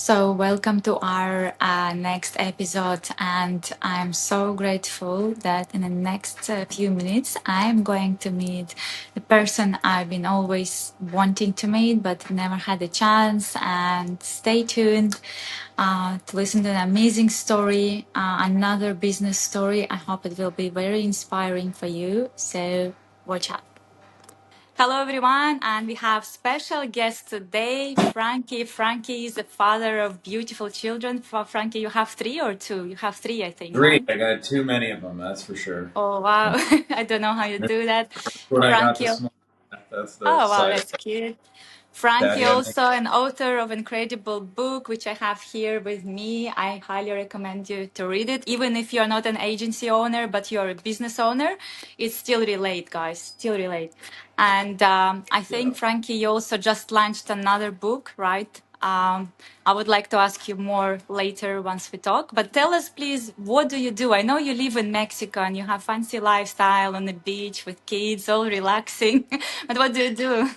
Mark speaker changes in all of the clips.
Speaker 1: So, welcome to our next episode, and I'm so grateful that in the next few minutes I'm going to meet the person I've been always wanting to meet but never had a chance. And stay tuned to listen to an amazing story, another business story. I hope it will be very inspiring for you. So, watch out. Hello, everyone, and we have special guest today, Frankie. Frankie is the father of beautiful children. Frankie, you have three or two? You have three, I think,
Speaker 2: Three.
Speaker 1: right?
Speaker 2: I got too many of them, that's for sure.
Speaker 1: Oh, wow. I don't know how you
Speaker 2: That's
Speaker 1: do that.
Speaker 2: what I got
Speaker 1: Frankie,
Speaker 2: this morning. That's the
Speaker 1: oh, wow,
Speaker 2: side
Speaker 1: that's cute. Frankie,
Speaker 2: daddy I make.
Speaker 1: also an author of incredible book, which I have here with me. I highly recommend you to read it. Even if you're not an agency owner, but you're a business owner, it still relate, guys, still relate. And I
Speaker 2: Yeah.
Speaker 1: think, Frankie, you also just launched another book, right? I would like to ask you more later once we talk, but tell us, please, what do you do? I know you live in Mexico and you have fancy lifestyle on the beach with kids, all relaxing, but what do you do?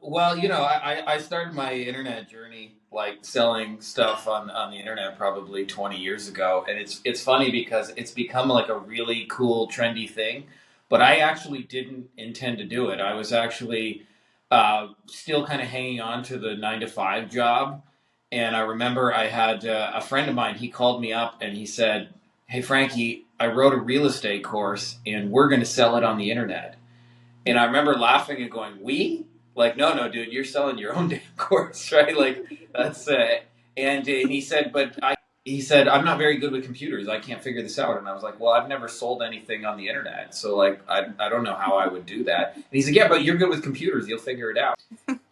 Speaker 2: Well, I started my internet journey like selling stuff on the internet probably 20 years ago, and it's funny because it's become like a really cool trendy thing, but I actually didn't intend to do it. I was actually still kind of hanging on to the 9 to 5 job, and I remember I had a friend of mine. He called me up and he said, "Hey Frankie, I wrote a real estate course and we're going to sell it on the internet." And I remember laughing and going, "We?" Like, no, no, dude, you're selling your own damn course, right? Like, that's and he said, he said, "I'm not very good with computers. I can't figure this out." And I was like, "Well, I've never sold anything on the internet, so like, I don't know how I would do that." And he said, "Yeah, but you're good with computers. You'll figure it out."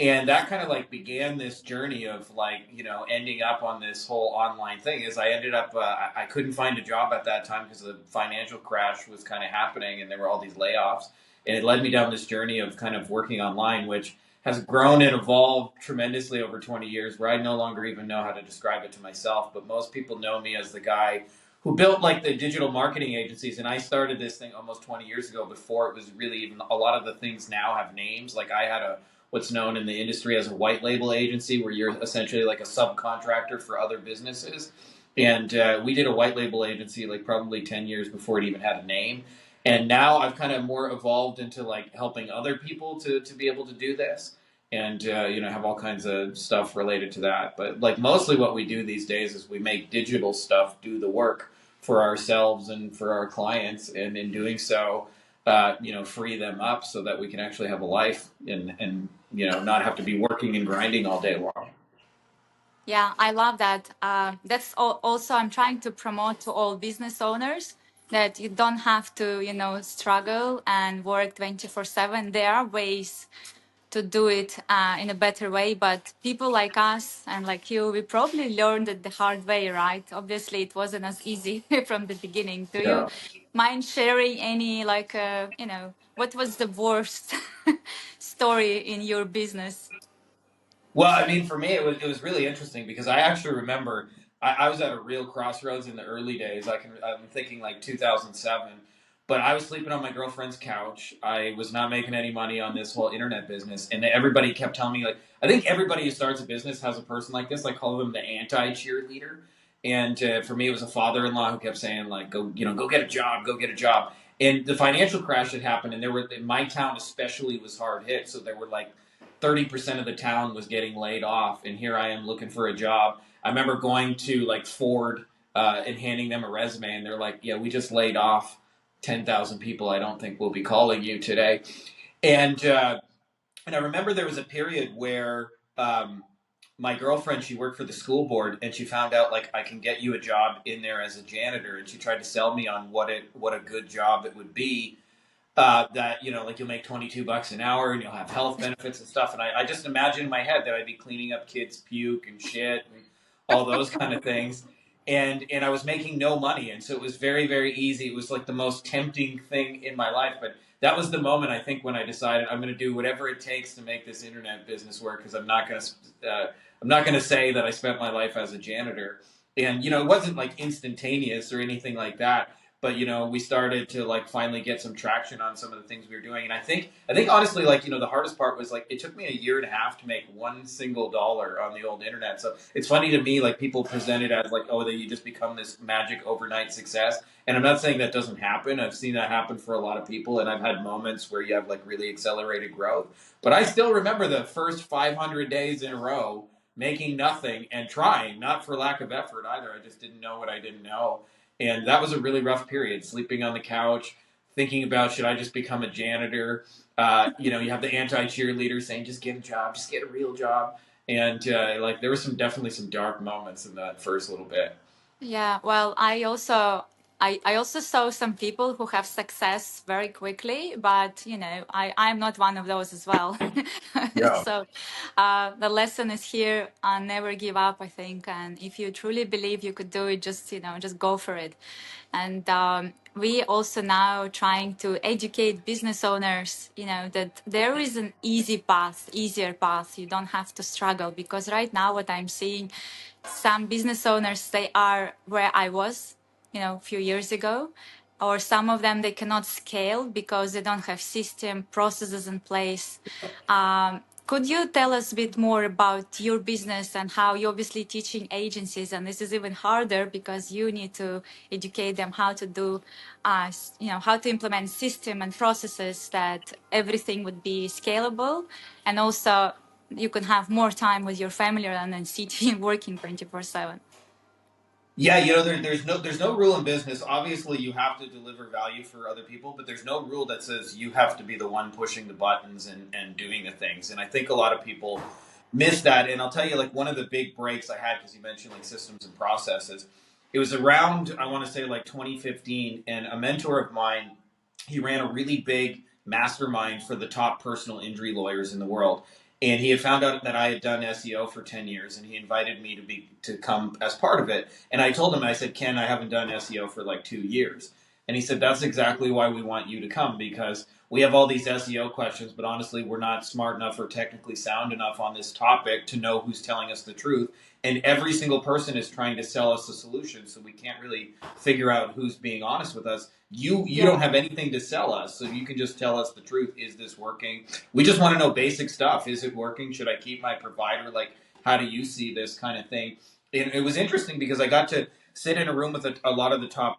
Speaker 2: And that kind of like began this journey of like ending up on this whole online thing. Is I ended up I couldn't find a job at that time because the financial crash was kind of happening and there were all these layoffs, and it led me down this journey of kind of working online, which has grown and evolved tremendously over 20 years, where I no longer even know how to describe it to myself, but most people know me as the guy who built like the digital marketing agencies. And I started this thing almost 20 years ago, before it was really even a lot of the things now have names. Like I had a what's known in the industry as a white label agency, where you're essentially like a subcontractor for other businesses. And we did a white label agency like probably 10 years before it even had a name. And now I've kind of more evolved into like helping other people to be able to do this, and have all kinds of stuff related to that. But like mostly what we do these days is we make digital stuff do the work for ourselves and for our clients, and in doing so, free them up so that we can actually have a life and not have to be working and grinding all day long.
Speaker 1: Yeah, I love that. That's also I'm trying to promote to all business owners that you don't have to, struggle and work 24/7. There are ways to do it in a better way, but people like us and like you, we probably learned it the hard way, right? Obviously, it wasn't as easy from the beginning. Do you
Speaker 2: Yeah.
Speaker 1: mind sharing any, like, what was the worst story in your business?
Speaker 2: Well, I mean, for me, it was really interesting because I actually remember I was at a real crossroads in the early days. I'm thinking like 2007, but I was sleeping on my girlfriend's couch. I was not making any money on this whole internet business, and everybody kept telling me, like, I think everybody who starts a business has a person like this. I call them the anti cheerleader. And for me, it was a father-in-law who kept saying, like, go get a job, go get a job. And the financial crash had happened, and there were in my town especially was hard hit, so there were like 30% of the town was getting laid off, and here I am looking for a job. I remember going to like Ford and handing them a resume, and they're like, "Yeah, we just laid off 10,000 people. I don't think we'll be calling you today." And and I remember there was a period where my girlfriend, she worked for the school board, and she found out like I can get you a job in there as a janitor, and she tried to sell me on what a good job it would be, that like you'll make $22 an hour and you'll have health benefits and stuff. And I just imagine in my head that I'd be cleaning up kids' puke and shit and all those kind of things. And I was making no money, and so it was very, very easy. It was like the most tempting thing in my life. But that was the moment, I think, when I decided I'm going to do whatever it takes to make this internet business work, because I'm not going to say that I spent my life as a janitor. And it wasn't like instantaneous or anything like that, but we started to like finally get some traction on some of the things we were doing. And I think honestly, like, the hardest part was like it took me a year and a half to make one single dollar on the old internet. So it's funny to me, like people present it as like, oh, that you just become this magic overnight success. And I'm not saying that doesn't happen. I've seen that happen for a lot of people, and I've had moments where you have like really accelerated growth. But I still remember the first 500 days in a row making nothing and trying, not for lack of effort either. I just didn't know what I didn't know. And that was a really rough period, sleeping on the couch, thinking about should I just become a janitor? You have the anti cheerleader saying, just get a job, just get a real job. And like there was definitely some dark moments in that first little bit.
Speaker 1: Yeah, well, I also saw some people who have success very quickly, but I'm not one of those as well.
Speaker 2: Yeah.
Speaker 1: So the lesson is here, never give up, I think. And if you truly believe you could do it, just go for it. And we also now trying to educate business owners, that there is an easier path. You don't have to struggle, because right now what I'm seeing, some business owners, they are where I was, a few years ago, or some of them, they cannot scale because they don't have system processes in place. Could you tell us a bit more about your business and how you're obviously teaching agencies? And this is even harder because you need to educate them how to do, how to implement system and processes that everything would be scalable, and also you can have more time with your family rather than sitting working 24/7.
Speaker 2: Yeah, there's no rule in business. Obviously, you have to deliver value for other people, but there's no rule that says you have to be the one pushing the buttons and doing the things. And I think a lot of people miss that. And I'll tell you, like one of the big breaks I had, because you mentioned like systems and processes, it was around, I want to say like 2015, and a mentor of mine, he ran a really big mastermind for the top personal injury lawyers in the world. And he had found out that I had done SEO for 10 years, and he invited me to come as part of it. And I told him, I said, Ken, I haven't done SEO for like 2 years. And he said, that's exactly why we want you to come, because we have all these SEO questions, but honestly, we're not smart enough or technically sound enough on this topic to know who's telling us the truth. And every single person is trying to sell us a solution, so we can't really figure out who's being honest with us. You
Speaker 1: Yeah.
Speaker 2: don't have anything to sell us, so you can just tell us the truth. Is this working? We just want to know basic stuff. Is it working? Should I keep my provider? Like, how do you see this kind of thing? And it was interesting because I got to sit in a room with a lot of the top,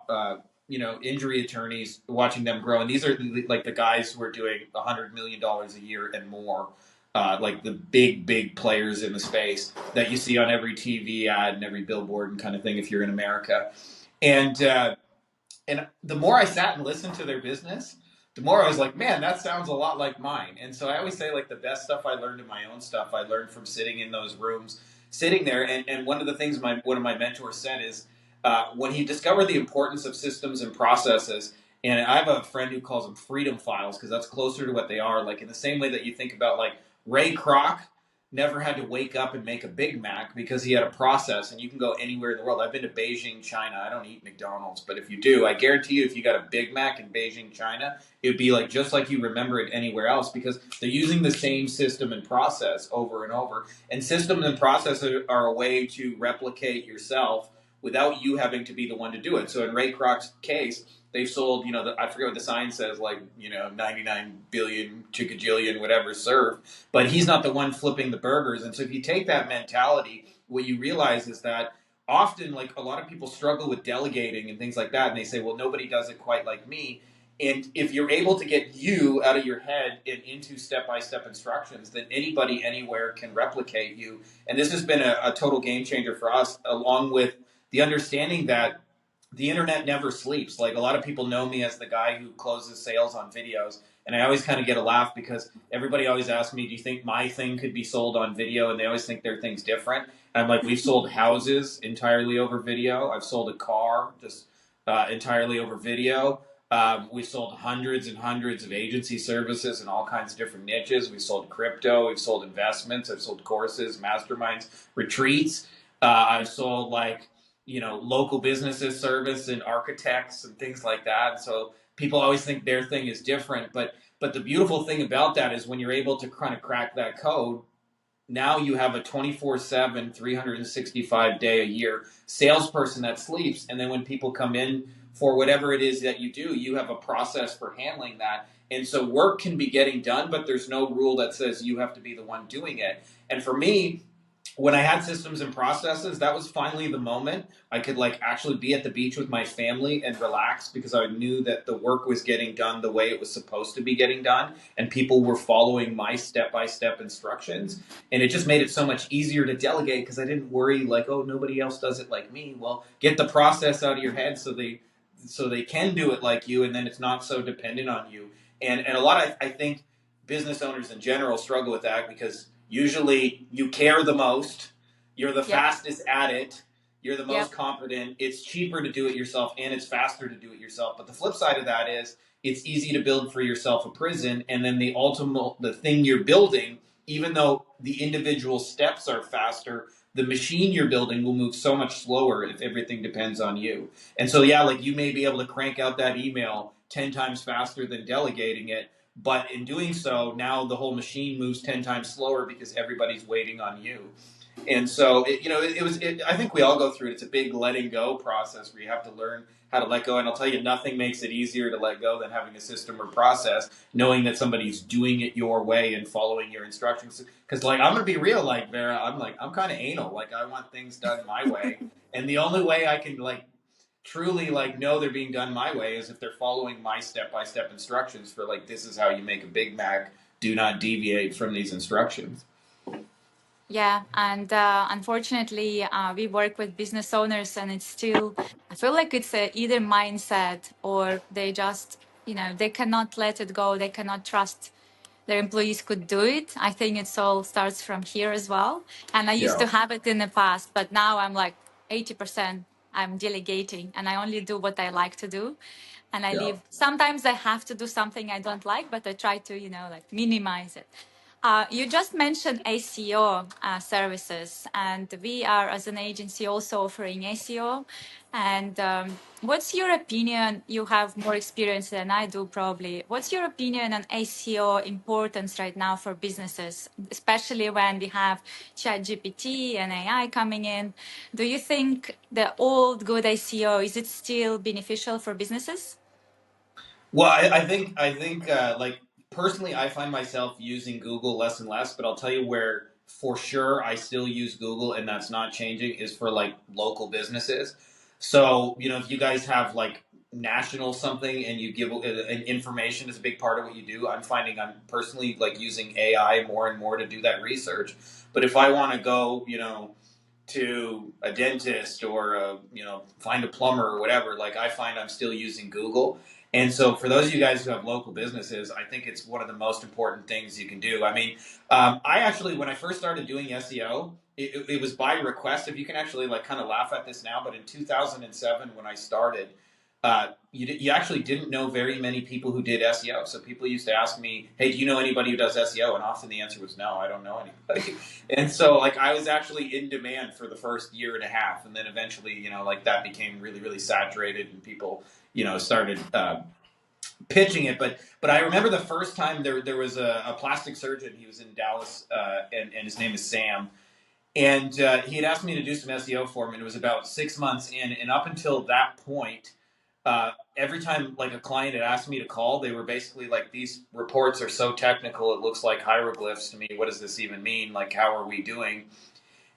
Speaker 2: injury attorneys, watching them grow. And these are like the guys who are doing $100 million a year and more. Like the big players in the space that you see on every TV ad and every billboard and kind of thing if you're in America. And the more I sat and listened to their business, the more I was like, man, that sounds a lot like mine. And so I always say, like, the best stuff I learned in my own stuff, I learned from sitting in those rooms, sitting there. And one of the things one of my mentors said is when he discovered the importance of systems and processes, and I have a friend who calls them freedom files because that's closer to what they are. Like, in the same way that you think about, like, Ray Kroc never had to wake up and make a Big Mac because he had a process, and you can go anywhere in the world. I've been to Beijing, China. I don't eat McDonald's, but if you do, I guarantee you, if you got a Big Mac in Beijing, China, it would be like just like you remember it anywhere else because they're using the same system and process over and over. And systems and processes are a way to replicate yourself without you having to be the one to do it. So in Ray Kroc's case, they've sold, I forget what the sign says, like, 99 billion, chickajillion, whatever served, but he's not the one flipping the burgers. And so if you take that mentality, what you realize is that often, like, a lot of people struggle with delegating and things like that, and they say, well, nobody does it quite like me. And if you're able to get you out of your head and into step-by-step instructions, then anybody anywhere can replicate you. And this has been a total game changer for us, along with the understanding that the internet never sleeps. Like, a lot of people know me as the guy who closes sales on videos, and I always kind of get a laugh because everybody always asks me, "Do you think my thing could be sold on video?" And they always think their thing's different. And I'm like, we've sold houses entirely over video. I've sold a car just entirely over video. We've sold hundreds and hundreds of agency services in all kinds of different niches. We've sold crypto. We've sold investments. I've sold courses, masterminds, retreats. I've sold like local businesses service and architects and things like that. And so people always think their thing is different, but the beautiful thing about that is when you're able to kind of crack that code, now you have a 24/7, 365 day a year salesperson that sleeps. And then when people come in for whatever it is that you do. You have a process for handling that. And so work can be getting done, but there's no rule that says you have to be the one doing it. And for me, when I had systems and processes, that was finally the moment I could like actually be at the beach with my family and relax, because I knew that the work was getting done the way it was supposed to be getting done, and people were following my step-by-step instructions. And it just made it so much easier to delegate, because I didn't worry like, oh, nobody else does it like me. Well, get the process out of your head so they can do it like you, and then it's not so dependent on you. And a lot of, I think business owners in general struggle with that, because usually you care the most, you're the
Speaker 1: Yep.
Speaker 2: fastest at it, you're the
Speaker 1: Yep.
Speaker 2: most competent, it's cheaper to do it yourself, and it's faster to do it yourself. But the flip side of that is it's easy to build for yourself a prison, and then the thing you're building, even though the individual steps are faster, the machine you're building will move so much slower if everything depends on you. And so yeah, like you may be able to crank out that email 10 times faster than delegating it, but in doing so, now the whole machine moves 10 times slower because everybody's waiting on you. And so, I think we all go through it. It's a big letting go process where you have to learn how to let go. And I'll tell you, nothing makes it easier to let go than having a system or process, knowing that somebody's doing it your way and following your instructions. Because, like, I'm going to be real, like, Vera, I'm kind of anal. Like, I want things done my way. And the only way I can, like, truly like know they're being done my way is if they're following my step-by-step instructions for like, this is how you make a Big Mac, do not deviate from these instructions.
Speaker 1: Yeah, and unfortunately, we work with business owners, and it's still, I feel like it's a either mindset or they just, they cannot let it go. They cannot trust their employees could do it. I think it's all starts from here as well. And I used
Speaker 2: Yeah.
Speaker 1: to have it in the past, but now I'm like 80% I'm delegating, and I only do what I like to do. And I
Speaker 2: Yeah.
Speaker 1: leave. Sometimes I have to do something I don't like, but I try to, like minimize it. You just mentioned SEO services, and we are, as an agency, also offering SEO. And what's your opinion? You have more experience than I do, probably. What's your opinion on SEO importance right now for businesses, especially when we have ChatGPT and AI coming in? Do you think the old good SEO, is it still beneficial for businesses?
Speaker 2: Well, I think like personally, I find myself using Google less and less. But I'll tell you where for sure I still use Google, and that's not changing, is for like local businesses. So if you guys have like national something and you give and information is a big part of what you do, I'm finding I'm personally like using AI more and more to do that research. But if I want to go, to a dentist or find a plumber or whatever, like I find I'm still using Google. And so for those of you guys who have local businesses, I think it's one of the most important things you can do. I mean, I actually, when I first started doing SEO, it was by request. If you can actually like kind of laugh at this now, but in 2007 when I started, you actually didn't know very many people who did SEO. So people used to ask me, "Hey, do you know anybody who does SEO?" And often the answer was no, I don't know anybody. And so like I was actually in demand for the first year and a half, and then eventually, like that became really, really saturated, and people, started pitching it. But I remember the first time there was a plastic surgeon. He was in Dallas, and his name is Sam. And he had asked me to do some SEO for him, and it was about 6 months in. And up until that point, every time like a client had asked me to call, they were basically like, "These reports are so technical, it looks like hieroglyphs to me. What does this even mean? Like, how are we doing?"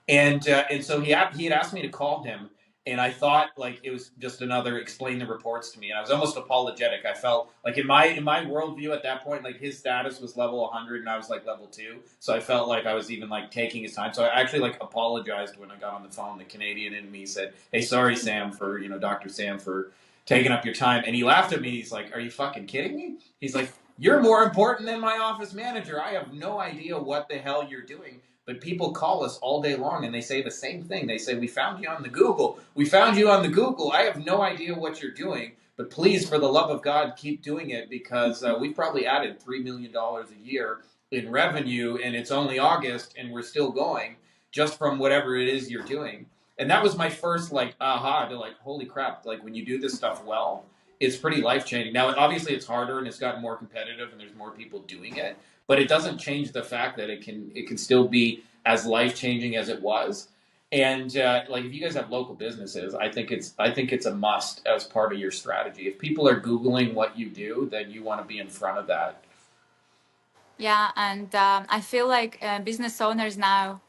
Speaker 2: And so he had asked me to call him, and I thought like it was just another explain the reports to me, and I was almost apologetic. I felt like in my worldview at that point, like his status was level 100 and I was like level 2, so I felt like I was even like taking his time. So I actually like apologized when I got on the phone. The Canadian in me said, "Hey, sorry, Sam, for Dr. Sam for taking up your time," and he laughed at me. He's like, "Are you fucking kidding me?" He's like, "You're more important than my office manager. I have no idea what the hell you're doing." But people call us all day long and they say the same thing. They say, "We found you on the Google. We found you on the Google. I have no idea what you're doing, but please, for the love of God, keep doing it, because we've probably added $3 million a year in revenue, and it's only August and we're still going just from whatever it is you're doing." And that was my first like aha to like, holy crap, like when you do this stuff well, it's pretty life changing. Now, obviously, it's harder and it's gotten more competitive and there's more people doing it, but it doesn't change the fact that it can still be as life changing as it was. And like if you guys have local businesses, I think it's a must as part of your strategy. If people are Googling what you do, then you want to be in front of that.
Speaker 1: Yeah, and I feel like business owners now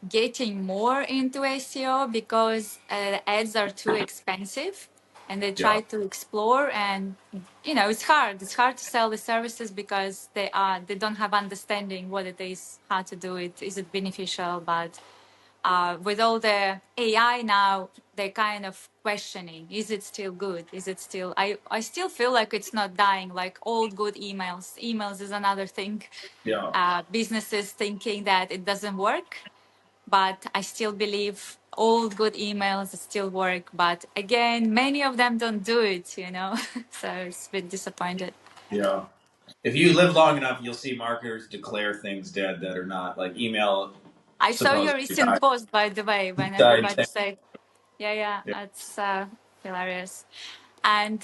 Speaker 1: getting more into SEO because ads are too expensive, and they
Speaker 2: Yeah.
Speaker 1: try to explore. And it's hard. It's hard to sell the services because they don't have understanding what it is, how to do it. Is it beneficial? But with all the AI now, they're kind of questioning: is it still good? Is it still? I still feel like it's not dying. Like old good emails. Emails is another thing.
Speaker 2: Yeah.
Speaker 1: Businesses thinking that it doesn't work, but I still believe old good emails still work. But again, many of them don't do it. So it's a bit disappointed.
Speaker 2: Yeah. If you live long enough, you'll see marketers declare things dead that are not. Like email
Speaker 1: I saw your
Speaker 2: supposedly
Speaker 1: recent post, by the way, when
Speaker 2: died
Speaker 1: everybody
Speaker 2: 10.
Speaker 1: said, yeah, yeah,
Speaker 2: Yeah.
Speaker 1: that's hilarious. And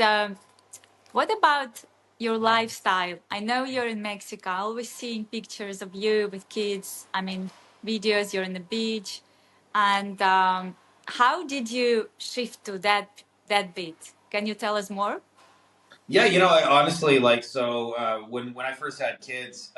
Speaker 1: what about your lifestyle? I know you're in Mexico, always seeing pictures of you with kids. I mean, videos, you're on the beach. And how did you shift to that bit? Can you tell us more?
Speaker 2: Yeah, I honestly like so when I first had kids,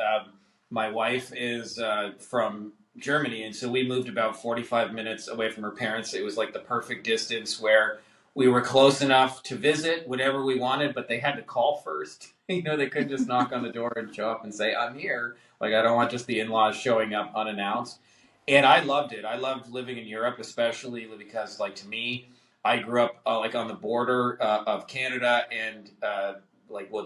Speaker 2: my wife is from Germany, and so we moved about 45 minutes away from her parents. It was like the perfect distance where we were close enough to visit whenever we wanted, but they had to call first. They couldn't just knock on the door and show up and say, "I'm here." Like I don't want just the in-laws showing up unannounced. And I loved it. I loved living in Europe, especially because, like, to me, I grew up like on the border of Canada and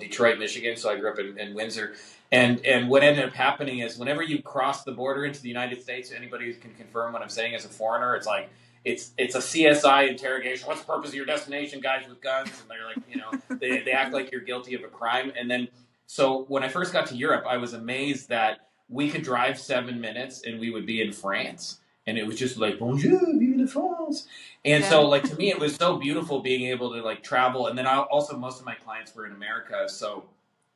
Speaker 2: Detroit, Michigan. So I grew up in Windsor, and what ended up happening is whenever you cross the border into the United States, anybody who can confirm what I'm saying as a foreigner, it's like it's a CSI interrogation. What's the purpose of your destination, guys with guns? And they're like, they act like you're guilty of a crime. And then so when I first got to Europe, I was amazed that we could drive 7 minutes and we would be in France. And it was just like, bonjour, vive la France. And
Speaker 1: Yeah.
Speaker 2: so, like, to me, it was so beautiful being able to, like, travel. And then also, most of my clients were in America. So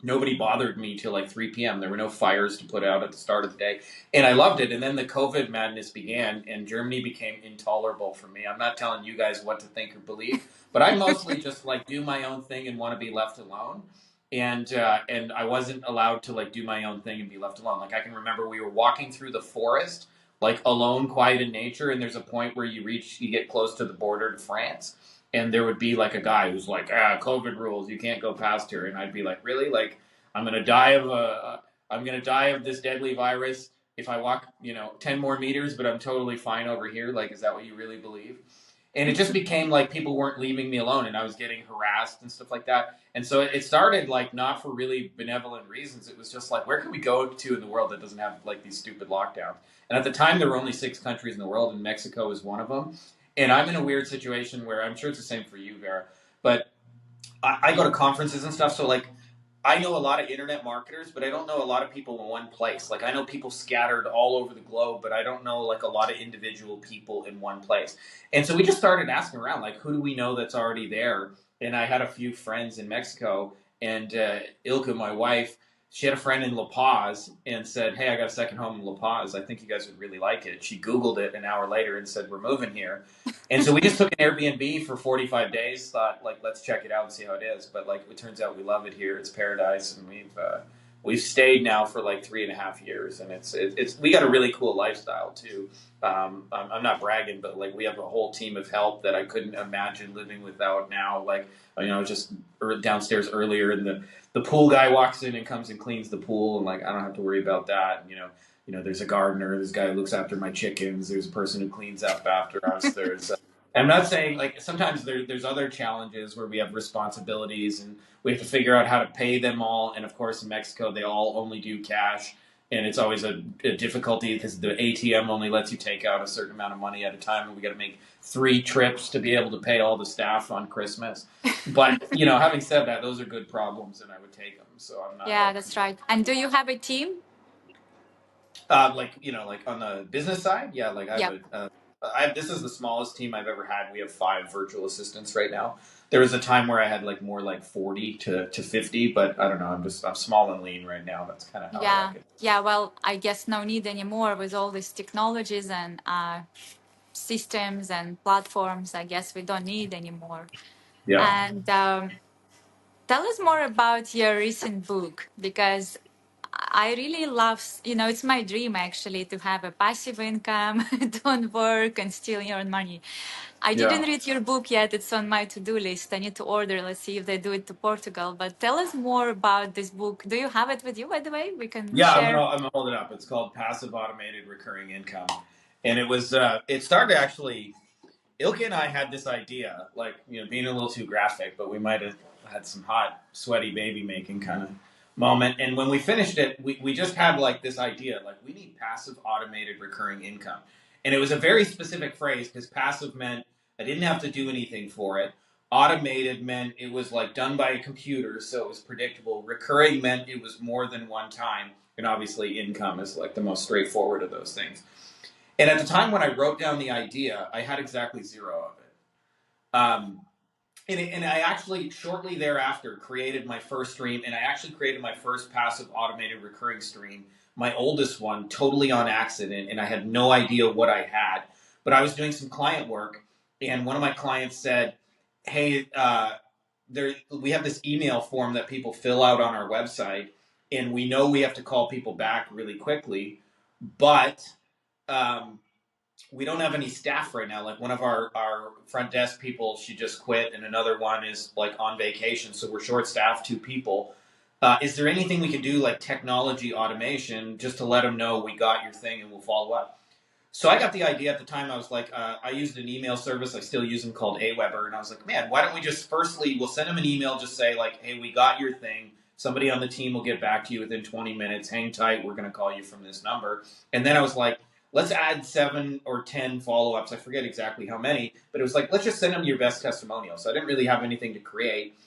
Speaker 2: nobody bothered me till like 3 p.m. There were no fires to put out at the start of the day. And I loved it. And then the COVID madness began, and Germany became intolerable for me. I'm not telling you guys what to think or believe, but I mostly just, like, do my own thing and want to be left alone. And I wasn't allowed to, like, do my own thing and be left alone. Like I can remember we were walking through the forest, like alone, quiet in nature, and there's a point where you get close to the border to France, and there would be like a guy who's like, COVID rules, you can't go past here, and I'd be like, really? Like I'm gonna die of I'm gonna die of this deadly virus if I walk 10 more meters, but I'm totally fine over here. Like, is that what you really believe? And it just became like people weren't leaving me alone, and I was getting harassed and stuff like that. And so it started like not for really benevolent reasons. It was just like, where can we go to in the world that doesn't have like these stupid lockdowns? And at the time, there were only 6 countries in the world, and Mexico was one of them. And I'm in a weird situation where I'm sure it's the same for you, Vera, but I go to conferences and stuff. So like I know a lot of internet marketers, but I don't know a lot of people in one place. Like I know people scattered all over the globe, but I don't know like a lot of individual people in one place. And so we just started asking around, like, who do we know that's already there? And I had a few friends in Mexico, and Ilka, my wife, she had a friend in La Paz and said, "Hey, I got a second home in La Paz. I think you guys would really like it." She Googled it an hour later and said, "We're moving here." And so we just took an Airbnb for 45 days, thought like, let's check it out and see how it is. But like, it turns out we love it here. It's paradise. And we've stayed now for like 3.5 years, and it's we got a really cool lifestyle too. I'm not bragging, but like we have a whole team of help that I couldn't imagine living without now. Like, just downstairs earlier, and the pool guy walks in and comes and cleans the pool, and like I don't have to worry about that. And, there's a gardener, there's a guy who looks after my chickens, there's a person who cleans up after us. I'm not saying like sometimes there's other challenges where we have responsibilities and we have to figure out how to pay them all. And of course, in Mexico, they all only do cash. And it's always a difficulty because the ATM only lets you take out a certain amount of money at a time. And we got to make 3 trips to be able to pay all the staff on Christmas. But, having said that, those are good problems and I would take them. So I'm not
Speaker 1: Yeah,
Speaker 2: like,
Speaker 1: that's right. And do you have a team?
Speaker 2: like on the business side, yeah. Like I have
Speaker 1: Yep.
Speaker 2: this is the smallest team I've ever had. We have 5 virtual assistants right now. There was a time where I had like more like 40 to 50, but I don't know. I'm small and lean right now. That's kind of how I
Speaker 1: Yeah.
Speaker 2: like it.
Speaker 1: Yeah. Well, I guess no need anymore with all these technologies and systems and platforms I guess we don't need anymore.
Speaker 2: Yeah.
Speaker 1: And tell us more about your recent book, because I really love, it's my dream actually to have a passive income, don't work and still earn money. I didn't
Speaker 2: Yeah.
Speaker 1: read your book yet. It's on my to-do list. I need to order. Let's see if they do it to Portugal. But tell us more about this book. Do you have it with you, by the way? We can
Speaker 2: Yeah,
Speaker 1: share.
Speaker 2: I'm gonna hold it up. It's called Passive Automated Recurring Income, and it started actually. Ilke and I had this idea, like, being a little too graphic, but we might have had some hot, sweaty baby making kind of moment. And when we finished it, we just had like this idea, like, we need passive automated recurring income. And it was a very specific phrase because passive meant I didn't have to do anything for it. Automated meant it was like done by a computer, so it was predictable. Recurring meant it was more than one time. And obviously, income is like the most straightforward of those things. And at the time when I wrote down the idea, I had exactly zero of it. And I actually, shortly thereafter, created my first stream, and I actually created my first passive automated recurring stream, my oldest one, totally on accident, and I had no idea what I had. But I was doing some client work, and one of my clients said, "Hey, we have this email form that people fill out on our website, and we know we have to call people back really quickly, but um, we don't have any staff right now. Like, one of our front desk people, she just quit, and another one is like on vacation, so we're short staffed, 2 people. Is there anything we can do, like technology automation, just to let them know we got your thing and we'll follow up?" So I got the idea at the time. I was like, I used an email service. I still use them, called Aweber. And I was like, man, why don't we just, firstly, we'll send them an email, just say like, hey, we got your thing. Somebody on the team will get back to you within 20 minutes. Hang tight. We're going to call you from this number. And then I was like, let's add 7 or 10 follow-ups. I forget exactly how many, but it was like, let's just send them your best testimonial. So I didn't really have anything to create.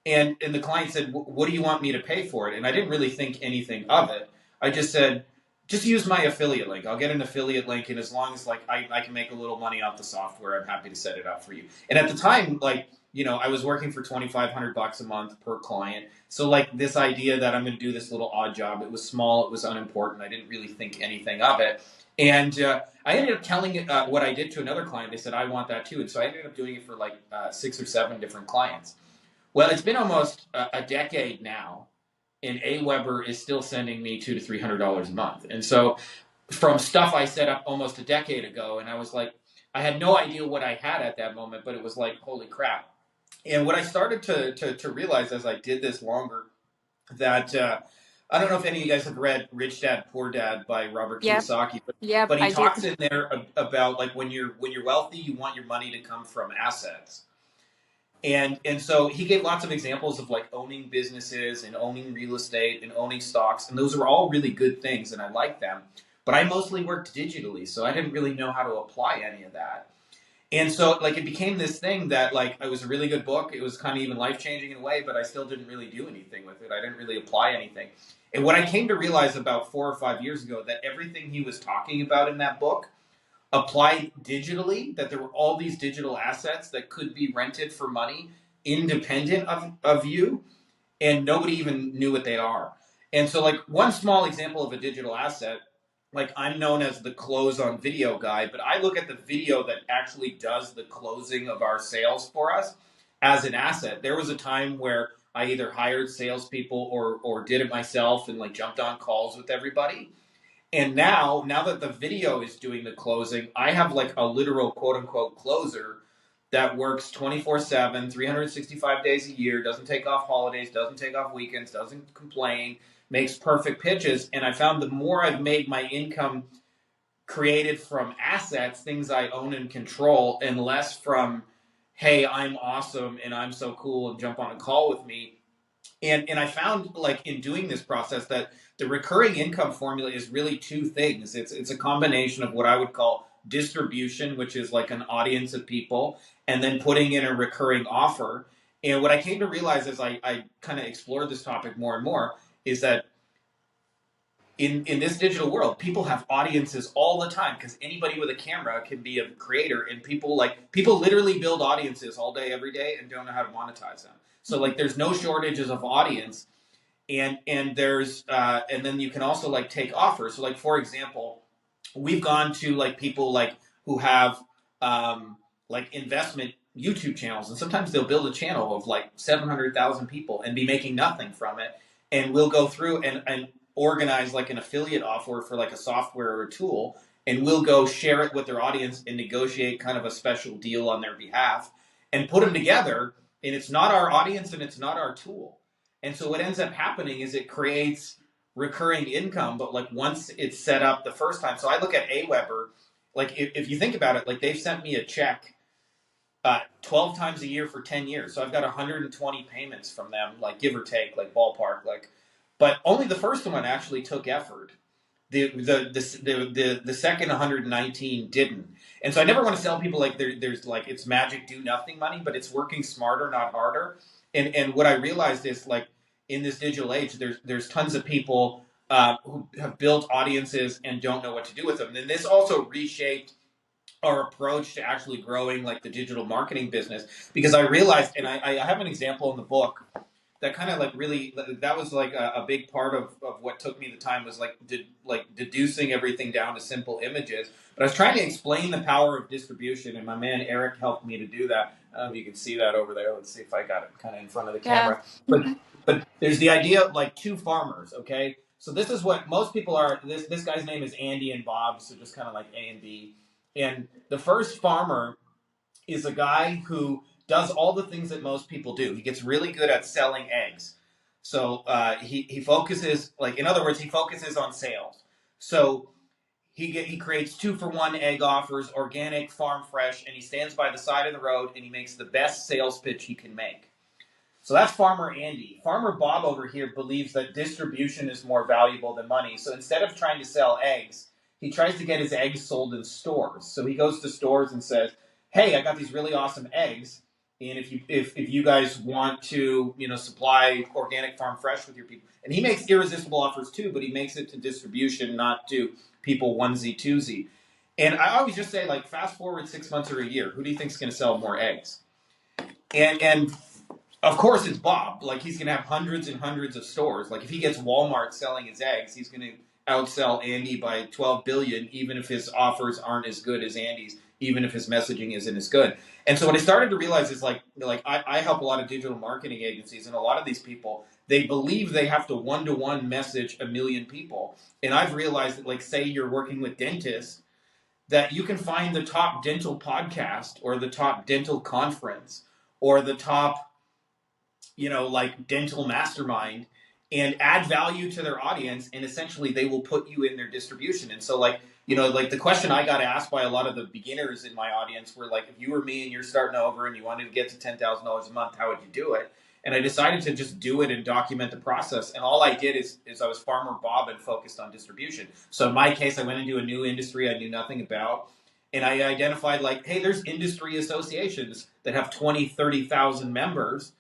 Speaker 2: And the client said, what do you want me to pay for it? And I didn't really think anything of it. I just said, just use my affiliate link. I'll get an affiliate link, and as long as like I can make a little money off the software, I'm happy to set it up for you. And at the time, like, I was working for $2,500 a month per client. So like, this idea that I'm going to do this little odd job, it was small, it was unimportant. I didn't really think anything of it. And I ended up telling what I did to another client. They said, I want that too. And so I ended up doing it for like 6 or 7 different clients. Well, it's been almost a decade now, and Aweber is still sending me $200 to $300 a month. And so, from stuff I set up almost a decade ago, and I was like, I had no idea what I had at that moment, but it was like, holy crap. And what I started to realize as I did this longer, that I don't know if any of you guys have read Rich Dad Poor Dad by Robert
Speaker 1: Yep.
Speaker 2: Kiyosaki,
Speaker 1: Yep,
Speaker 2: but he
Speaker 1: I did.
Speaker 2: talks in there about like, when you're wealthy, you want your money to come from assets. And so he gave lots of examples of like owning businesses and owning real estate and owning stocks, and those were all really good things, and I liked them. But I mostly worked digitally, so I didn't really know how to apply any of that. And so like, it became this thing that, like, it was a really good book. It was kind of even life changing in a way, but I still didn't really do anything with it. I didn't really apply anything. And what I came to realize about 4 or 5 years ago, that everything he was talking about in that book applied digitally, that there were all these digital assets that could be rented for money independent of you, and nobody even knew what they are. And so, like, one small example of a digital asset, like, I'm known as the close on video guy, but I look at the video that actually does the closing of our sales for us as an asset. There was a time where I either hired salespeople or did it myself and like jumped on calls with everybody. And now that the video is doing the closing, I have like a literal quote unquote closer that works 24/7, 365 days a year, doesn't take off holidays, doesn't take off weekends, doesn't complain, makes perfect pitches. And I found the more I've made my income created from assets, things I own and control, and less from, hey, I'm awesome and I'm so cool and jump on a call with me. And I found, like, in doing this process, that the recurring income formula is really 2 things. It's a combination of what I would call distribution, which is like an audience of people, and then putting in a recurring offer. And what I came to realize as I kind of explored this topic more and more is that in this digital world, people have audiences all the time, because anybody with a camera can be a creator, and people literally build audiences all day, every day, and don't know how to monetize them. So like, there's no shortages of audience, and there's and then you can also like take offers. So like, for example, we've gone to like people like who have um, like investment YouTube channels, and sometimes they'll build a channel of like 700,000 people and be making nothing from it. And we'll go through and organize like an affiliate offer for like a software or a tool, and we'll go share it with their audience and negotiate kind of a special deal on their behalf and put them together. And it's not our audience and it's not our tool. And so what ends up happening is it creates recurring income, but like once it's set up the first time. So I look at Aweber, like if you think about it, like they've sent me a check 12 times a year for 10 years. So I've got 120 payments from them, like give or take, like ballpark, like, but only the first one actually took effort. The second 119 didn't. And so I never want to sell people like there's like it's magic do nothing money, but it's working smarter, not harder. And what I realized is like in this digital age, there's tons of people who have built audiences and don't know what to do with them. And this also reshaped our approach to actually growing like the digital marketing business, because I realized, and I have an example in the book that kind of like really, that was like a big part of what took me the time, was like deducing everything down to simple images. But I was trying to explain the power of distribution, and my man Eric helped me to do that. I don't know if you can see that over there. Let's see if I got it kind of in front of the
Speaker 1: Yeah.
Speaker 2: camera. But there's the idea of like two farmers, okay? So this is what most people are. This guy's name is Andy and Bob, so just kind of like A and B. And the first farmer is a guy who does all the things that most people do. He gets really good at selling eggs. So he focuses, like in other words, he focuses on sales. So he creates 2-for-1 egg offers, organic, farm fresh, and he stands by the side of the road and he makes the best sales pitch he can make. So that's Farmer Andy. Farmer Bob over here believes that distribution is more valuable than money. So instead of trying to sell eggs, he tries to get his eggs sold in stores. So he goes to stores and says, "Hey, I got these really awesome eggs, and if you guys want to, supply organic farm fresh with your people." And he makes irresistible offers too, but he makes it to distribution, not to people onesie twosie. And I always just say, like, fast forward 6 months or a year, who do you think is going to sell more eggs? And of course, it's Bob. Like, he's going to have hundreds and hundreds of stores. Like, if he gets Walmart selling his eggs, he's going to outsell Andy by 12 billion, even if his offers aren't as good as Andy's, even if his messaging isn't as good. And so what I started to realize is I help a lot of digital marketing agencies, and a lot of these people, they believe they have to one-to-one message a million people. And I've realized that, like, say you're working with dentists, that you can find the top dental podcast or the top dental conference or the top like dental mastermind, and add value to their audience, and essentially they will put you in their distribution. And so like the question I got asked by a lot of the beginners in my audience were like, if you were me and you're starting over and you wanted to get to $10,000 a month, how would you do it? And I decided to just do it and document the process. And all I did is I was Farmer Bob and focused on distribution. So in my case, I went into a new industry I knew nothing about. And I identified like, hey, there's industry associations that have 20, 30,000 members,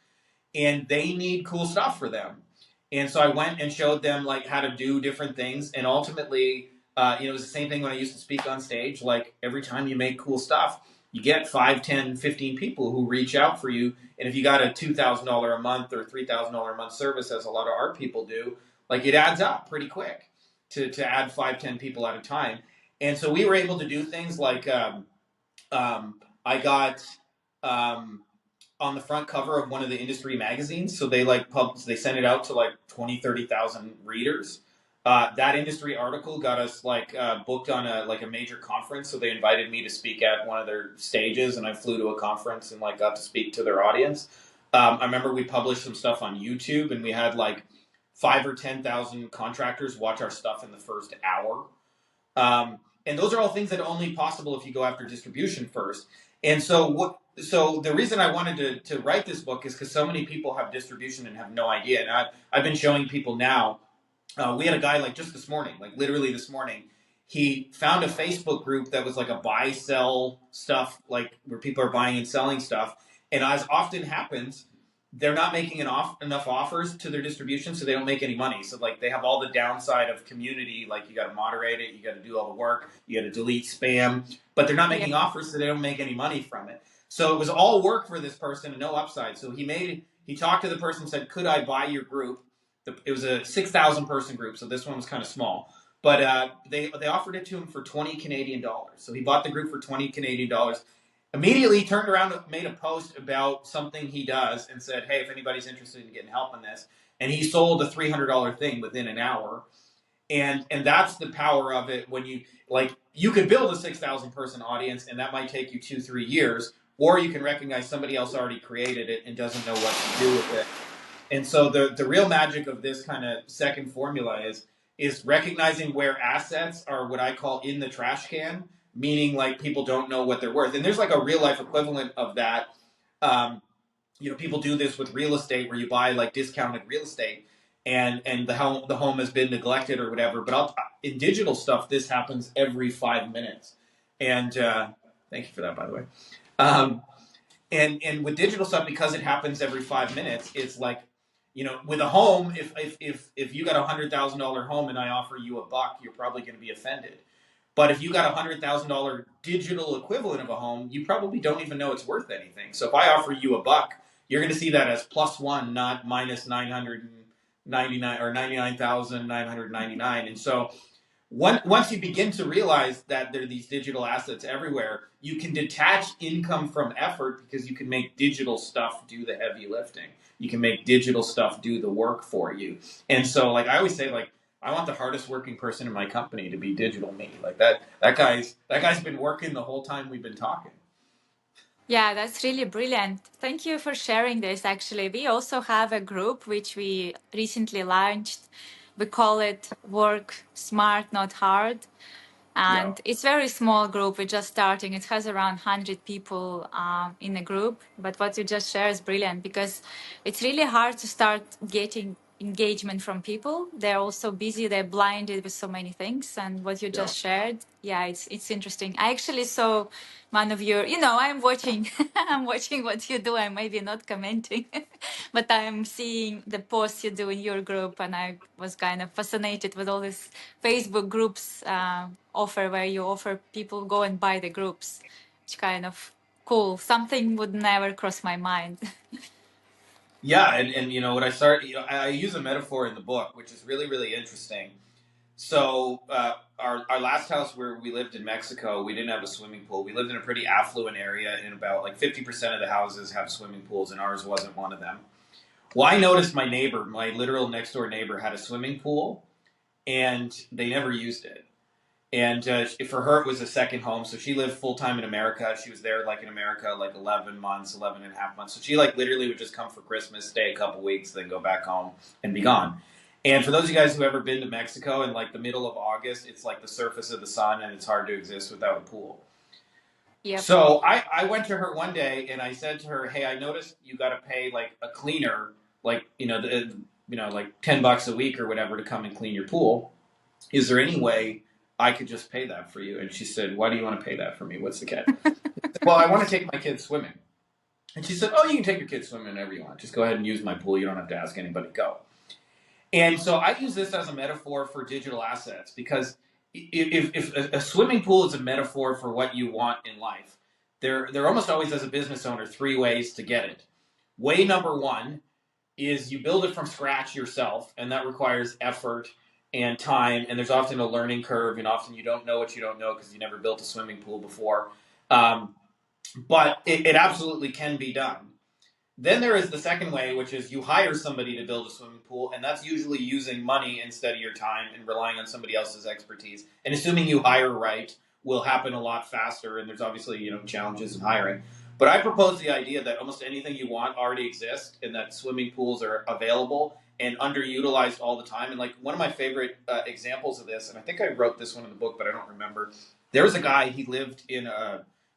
Speaker 2: and they need cool stuff for them. And so I went and showed them like how to do different things. And ultimately, it was the same thing when I used to speak on stage. Like every time you make cool stuff, you get 5, 10, 15 people who reach out for you. And if you got a $2,000 a month or $3,000 a month service, as a lot of art people do, like it adds up pretty quick to add 5, 10 people at a time. And so we were able to do things like I got on the front cover of one of the industry magazines. So they they sent it out to like 20, 30,000 readers. That industry article got us booked on a major conference. So they invited me to speak at one of their stages, and I flew to a conference and like got to speak to their audience. I remember we published some stuff on YouTube, and we had like 5 or 10,000 contractors watch our stuff in the first hour. And those are all things that are only possible if you go after distribution first. And so the reason I wanted to write this book is because so many people have distribution and have no idea. And I've been showing people now. We had a guy like just this morning, like literally this morning, he found a Facebook group that was like a buy sell stuff, like where people are buying and selling stuff. And as often happens, they're not making enough offers to their distribution, so they don't make any money. So like they have all the downside of community, like you got to moderate it, you got to do all the work, you got to delete spam, but they're not making offers, so they don't make any money from it. So it was all work for this person and no upside. So he talked to the person and said, "Could I buy your group?" It was a 6,000 person group, so this one was kind of small. but they offered it to him for 20 Canadian dollars. So he bought the group for 20 Canadian dollars. Immediately turned around and made a post about something he does and said, "Hey, if anybody's interested in getting help on this," and he sold a $300 thing within an hour. And that's the power of it. When you could build a 6,000 person audience, and that might take you 2-3 years, or you can recognize somebody else already created it and doesn't know what to do with it. And so the real magic of this kind of second formula is recognizing where assets are what I call in the trash can, meaning like people don't know what they're worth. And there's like a real life equivalent of that. Um, people do this with real estate where you buy like discounted real estate, and the home has been neglected or whatever. But in digital stuff, this happens every 5 minutes. And thank you for that, by the way. Um, and with digital stuff, because it happens every 5 minutes, it's like, with a home, if you got $100,000 home and I offer you $1, you're probably going to be offended. But if you got $100,000 digital equivalent of a home, you probably don't even know it's worth anything. So if I offer you $1, you're going to see that as +1, not minus 999 or 99,999. And so once you begin to realize that there are these digital assets everywhere, you can detach income from effort because you can make digital stuff do the heavy lifting. You can make digital stuff do the work for you. And so, like I always say, like I want the hardest working person in my company to be digital me. Like that guy's been working the whole time we've been talking.
Speaker 1: Yeah, that's really brilliant. Thank you for sharing this. Actually, we also have a group which we recently launched. We call it Work Smart, Not Hard.
Speaker 2: Yeah.
Speaker 1: And it's very small group. We're just starting. It has around 100 people in the group. But what you just shared is brilliant because it's really hard to start getting engagement from people. They're also busy. They're blinded with so many things. And what you
Speaker 2: Yeah.
Speaker 1: just shared, yeah, it's interesting. I actually saw one of your, I'm watching, I'm watching what you do. I'm maybe not commenting, but I'm seeing the posts you do in your group. And I was kind of fascinated with all these Facebook groups offer where you offer people go and buy the groups. It's kind of cool. Something would never cross my mind.
Speaker 2: Yeah, and what I start, I use a metaphor in the book, which is really, really interesting. So our last house where we lived in Mexico, we didn't have a swimming pool. We lived in a pretty affluent area, and about like 50% of the houses have swimming pools, and ours wasn't one of them. Well, I noticed my neighbor, my literal next door neighbor, had a swimming pool, and they never used it. And for her, it was a second home. So she lived full time in America. She was there like in America, like 11 months, 11 and a half months. So she like literally would just come for Christmas, stay a couple weeks, then go back home and be gone. And for those of you guys who have ever been to Mexico in like the middle of August, it's like the surface of the sun and it's hard to exist without a pool.
Speaker 1: Yep.
Speaker 2: So I went to her one day and I said to her, "Hey, I noticed you got to pay like a cleaner, like, like $10 a week or whatever to come and clean your pool. Is there any way I could just pay that for you?" And she said, "Why do you want to pay that for me? What's the catch?" "Well, I want to take my kids swimming." And she said, "Oh, you can take your kids swimming whenever you want. Just go ahead and use my pool. You don't have to ask anybody. Go." And so I use this as a metaphor for digital assets because if a swimming pool is a metaphor for what you want in life, there almost always, as a business owner, three ways to get it. Way number one is you build it from scratch yourself, and that requires effort and time, and there's often a learning curve, and often you don't know what you don't know because you never built a swimming pool before. But it absolutely can be done. Then there is the second way, which is you hire somebody to build a swimming pool, and that's usually using money instead of your time and relying on somebody else's expertise. And assuming you hire right, will happen a lot faster, and there's obviously challenges in hiring. But I propose the idea that almost anything you want already exists, and that swimming pools are available and underutilized all the time. And like one of my favorite examples of this, and I think I wrote this one in the book, but I don't remember. There was a guy, he lived in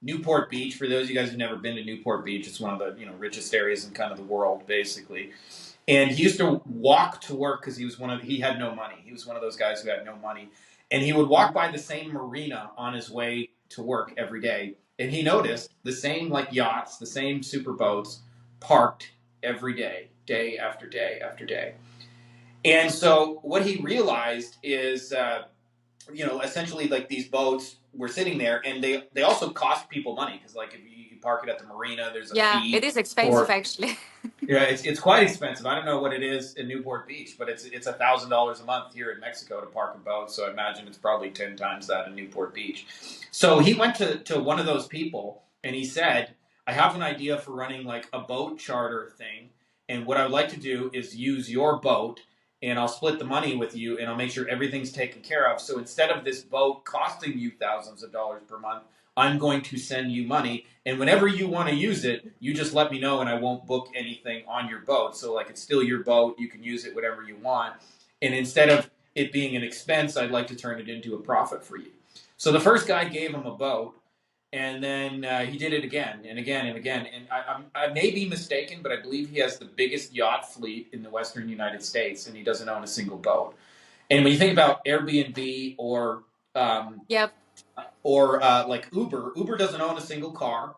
Speaker 2: Newport Beach. For those of you guys who've never been to Newport Beach, it's one of the richest areas in kind of the world, basically. And he used to walk to work because he had no money. He was one of those guys who had no money, and he would walk by the same marina on his way to work every day. And he noticed the same like yachts, the same super boats parked every day, day after day after day. And so what he realized is essentially like these boats were sitting there, and they also cost people money because like if you park it at the marina, there's a
Speaker 1: Yeah,
Speaker 2: fee
Speaker 1: it is expensive
Speaker 2: for.
Speaker 1: actually.
Speaker 2: Yeah, it's quite expensive. I don't know what it is in Newport Beach, but it's $1,000 a month here in Mexico to park a boat. So I imagine it's probably 10 times that in Newport Beach. So he went to one of those people and he said, "I have an idea for running like a boat charter thing, and what I would like to do is use your boat, and I'll split the money with you, and I'll make sure everything's taken care of. So instead of this boat costing you thousands of dollars per month, I'm going to send you money, and whenever you want to use it, you just let me know and I won't book anything on your boat. So like it's still your boat, you can use it whatever you want. And instead of it being an expense, I'd like to turn it into a profit for you." So the first guy gave him a boat, and then he did it again and again and again. And I may be mistaken, but I believe he has the biggest yacht fleet in the Western United States, and he doesn't own a single boat. And when you think about Airbnb um,
Speaker 1: Yep,
Speaker 2: like Uber doesn't own a single car.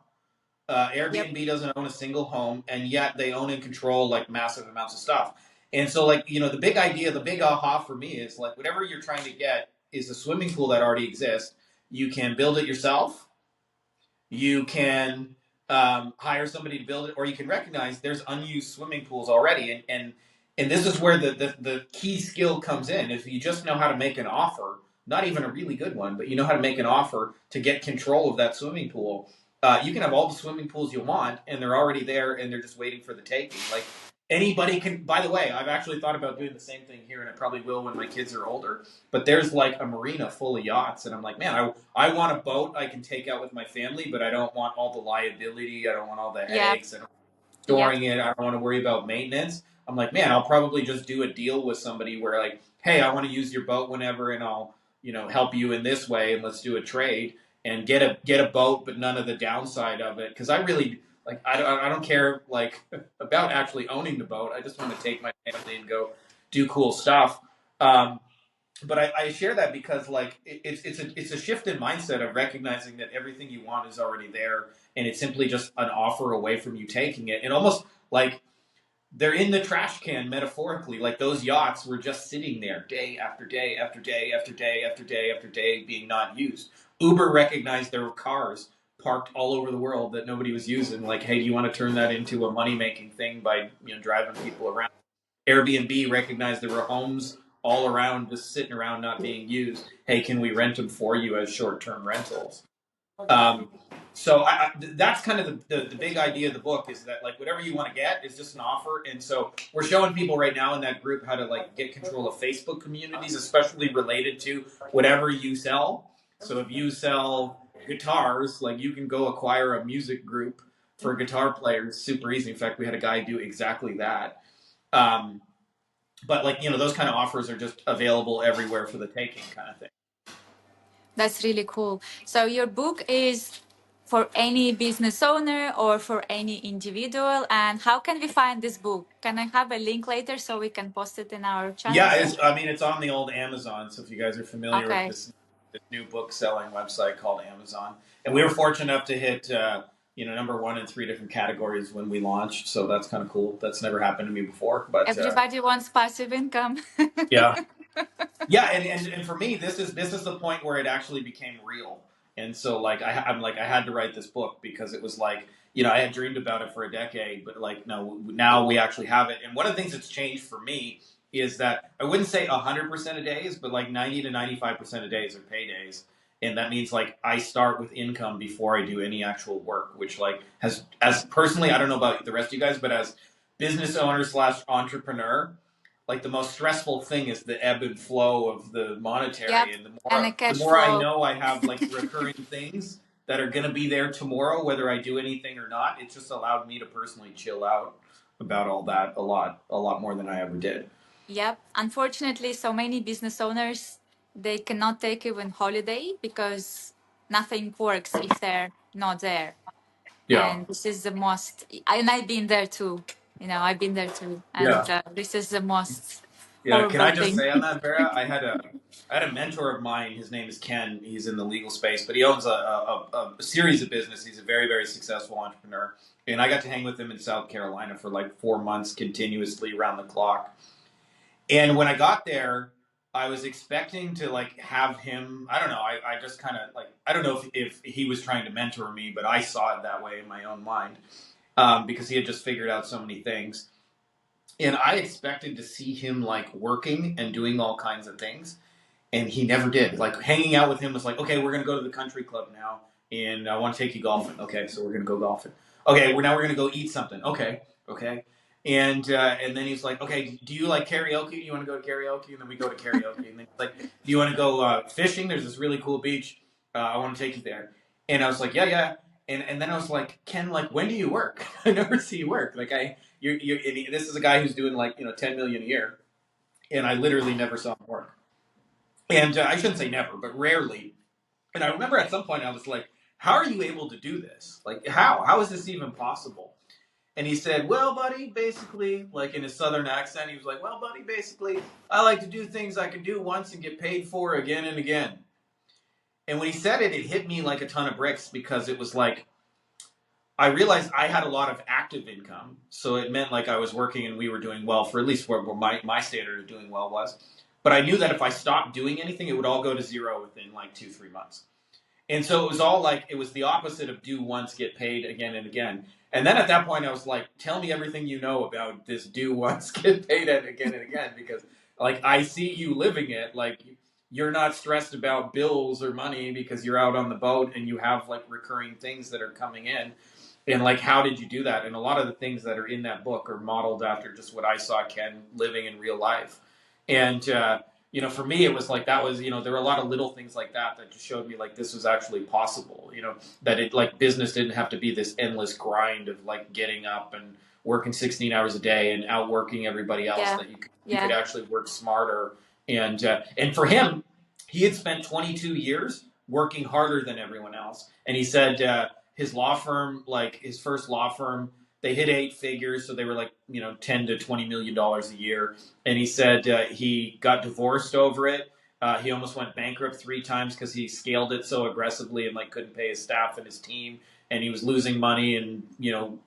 Speaker 1: yep,
Speaker 2: Airbnb doesn't own a single home, and yet they own and control like massive amounts of stuff. And so, like the big idea, the big aha for me is like whatever you're trying to get is a swimming pool that already exists. You can build it yourself. You can hire somebody to build it, or you can recognize there's unused swimming pools already, and this is where the key skill comes in. If you just know how to make an offer, not even a really good one, but you know how to make an offer to get control of that swimming pool, you can have all the swimming pools you want, and they're already there, and they're just waiting for the taking. Like anybody can. By the way, I've actually thought about doing the same thing here, and I probably will when my kids are older. But there's like a marina full of yachts, and I'm like, man, I want a boat I can take out with my family, but I don't want all the liability. I don't want all the
Speaker 1: yep,
Speaker 2: headaches. I don't
Speaker 1: yep,
Speaker 2: storing it. I don't want to worry about maintenance. I'm like, man, I'll probably just do a deal with somebody where like, hey, I want to use your boat whenever, and I'll help you in this way, and let's do a trade and get a boat, but none of the downside of it. Because I really like I don't care like about actually owning the boat. I just want to take my family and go do cool stuff. Um, but I share that because like it's a shift in mindset of recognizing that everything you want is already there, and it's simply just an offer away from you taking it, and almost like they're in the trash can metaphorically. Like those yachts were just sitting there day after day after day after day after day after day being not used. Uber recognized there were cars parked all over the world that nobody was using. Like, hey, do you want to turn that into a money making thing by driving people around? Airbnb recognized there were homes all around just sitting around not being used. Hey, can we rent them for you as short term rentals? Um, so that's kind of the big idea of the book is that like whatever you want to get is just an offer. And so we're showing people right now in that group how to like get control of Facebook communities, especially related to whatever you sell. So if you sell guitars, like you can go acquire a music group for guitar players super easy. In fact, we had a guy do exactly that. Um, but like those kind of offers are just available everywhere for the taking, kind of thing.
Speaker 1: that's really cool. So your book is for any business owner or for any individual. And how can we find this book? Can I have a link later so we can post it in our
Speaker 2: Yeah,
Speaker 1: channels?
Speaker 2: I mean it's on the old Amazon. So if you guys are familiar with
Speaker 1: Okay.
Speaker 2: this new book selling website called Amazon, and we were fortunate enough to hit number one in 3 different categories when we launched. So that's kind of cool. That's never happened to me before. But
Speaker 1: Everybody wants passive income.
Speaker 2: yeah, yeah, and for me, this is the point where it actually became real. And so like I'm like I had to write this book because it was like I had dreamed about it for a decade, but like no, now we actually have it. And one of the things that's changed for me is that I wouldn't say 100% of days, but like 90 to 95% of days are paydays. And that means like I start with income before I do any actual work, which like has as personally I don't know about the rest of you guys, but as business owner slash entrepreneur, like the most stressful thing is the ebb and flow of the monetary,
Speaker 1: Yep.
Speaker 2: and the
Speaker 1: And a
Speaker 2: more the
Speaker 1: cash
Speaker 2: more I
Speaker 1: flow.
Speaker 2: know I have like recurring things that are going to be there tomorrow whether I do anything or not, it's just allowed me to personally chill out about all that a lot more than I ever did.
Speaker 1: Yep. Unfortunately, so many business owners they cannot take even holiday because nothing works if they're not there.
Speaker 2: Yeah.
Speaker 1: And this is the most. And I've been there too. I've been there too. And
Speaker 2: Yeah.
Speaker 1: this is the most
Speaker 2: Yeah, can
Speaker 1: horrible
Speaker 2: I just
Speaker 1: thing.
Speaker 2: say on that, Vera? I had a mentor of mine. His name is Ken. He's in the legal space, but he owns a series of business. He's a very, very successful entrepreneur, and I got to hang with him in South Carolina for like 4 months continuously around the clock. And when I got there, I was expecting to like have him. I don't know. I just kind of like I don't know if he was trying to mentor me, but I saw it that way in my own mind because he had just figured out so many things, and I expected to see him like working and doing all kinds of things, and he never did. Like hanging out with him was like, okay, we're gonna go to the country club now, and I want to take you golfing. Okay, so we're gonna go golfing. Okay, we're gonna go eat something. Okay, okay. And then he's like, okay, do you like karaoke? Do you want to go to karaoke? And then we go to karaoke. And then he's like, do you want to go fishing? There's this really cool beach. I want to take you there. And I was like, yeah, yeah. And then I was like, Ken, like, when do you work? I never see you work. Like this is a guy who's doing like 10 million a year, and I literally never saw him work. And I shouldn't say never, but rarely. And I remember at some point I was like, how are you able to do this? Like, how? How is this even possible? And he said, well, buddy, basically, like in his southern accent, he was like, well, buddy, basically, I like to do things I can do once and get paid for again and again. And when he said it, it hit me like a ton of bricks because it was like, I realized I had a lot of active income. So it meant like I was working and we were doing well for at least where my standard of doing well was. But I knew that if I stopped doing anything, it would all go to zero within like 2-3 months. And so it was all like, it was the opposite of do once, get paid again and again. And then at that point, I was like, tell me everything you know about this do once, get paid again and again, because like I see you living it. Like you're not stressed about bills or money because you're out on the boat and you have like recurring things that are coming in. And like, how did you do that? And a lot of the things that are in that book are modeled after just what I saw Ken living in real life. And, for me, it was like that was, there were a lot of little things like that that just showed me like this was actually possible, that it like business didn't have to be this endless grind of like getting up and working 16 hours a day and outworking everybody else,
Speaker 1: Yeah.
Speaker 2: that you could
Speaker 1: Yeah.
Speaker 2: actually work smarter. And for him, he had spent 22 years working harder than everyone else. And he said his law firm, like his first law firm, they hit 8 figures, so they were like 10 to 20 million dollars a year. And he said he got divorced over it. He almost went bankrupt 3 times because he scaled it so aggressively and like couldn't pay his staff and his team, and he was losing money and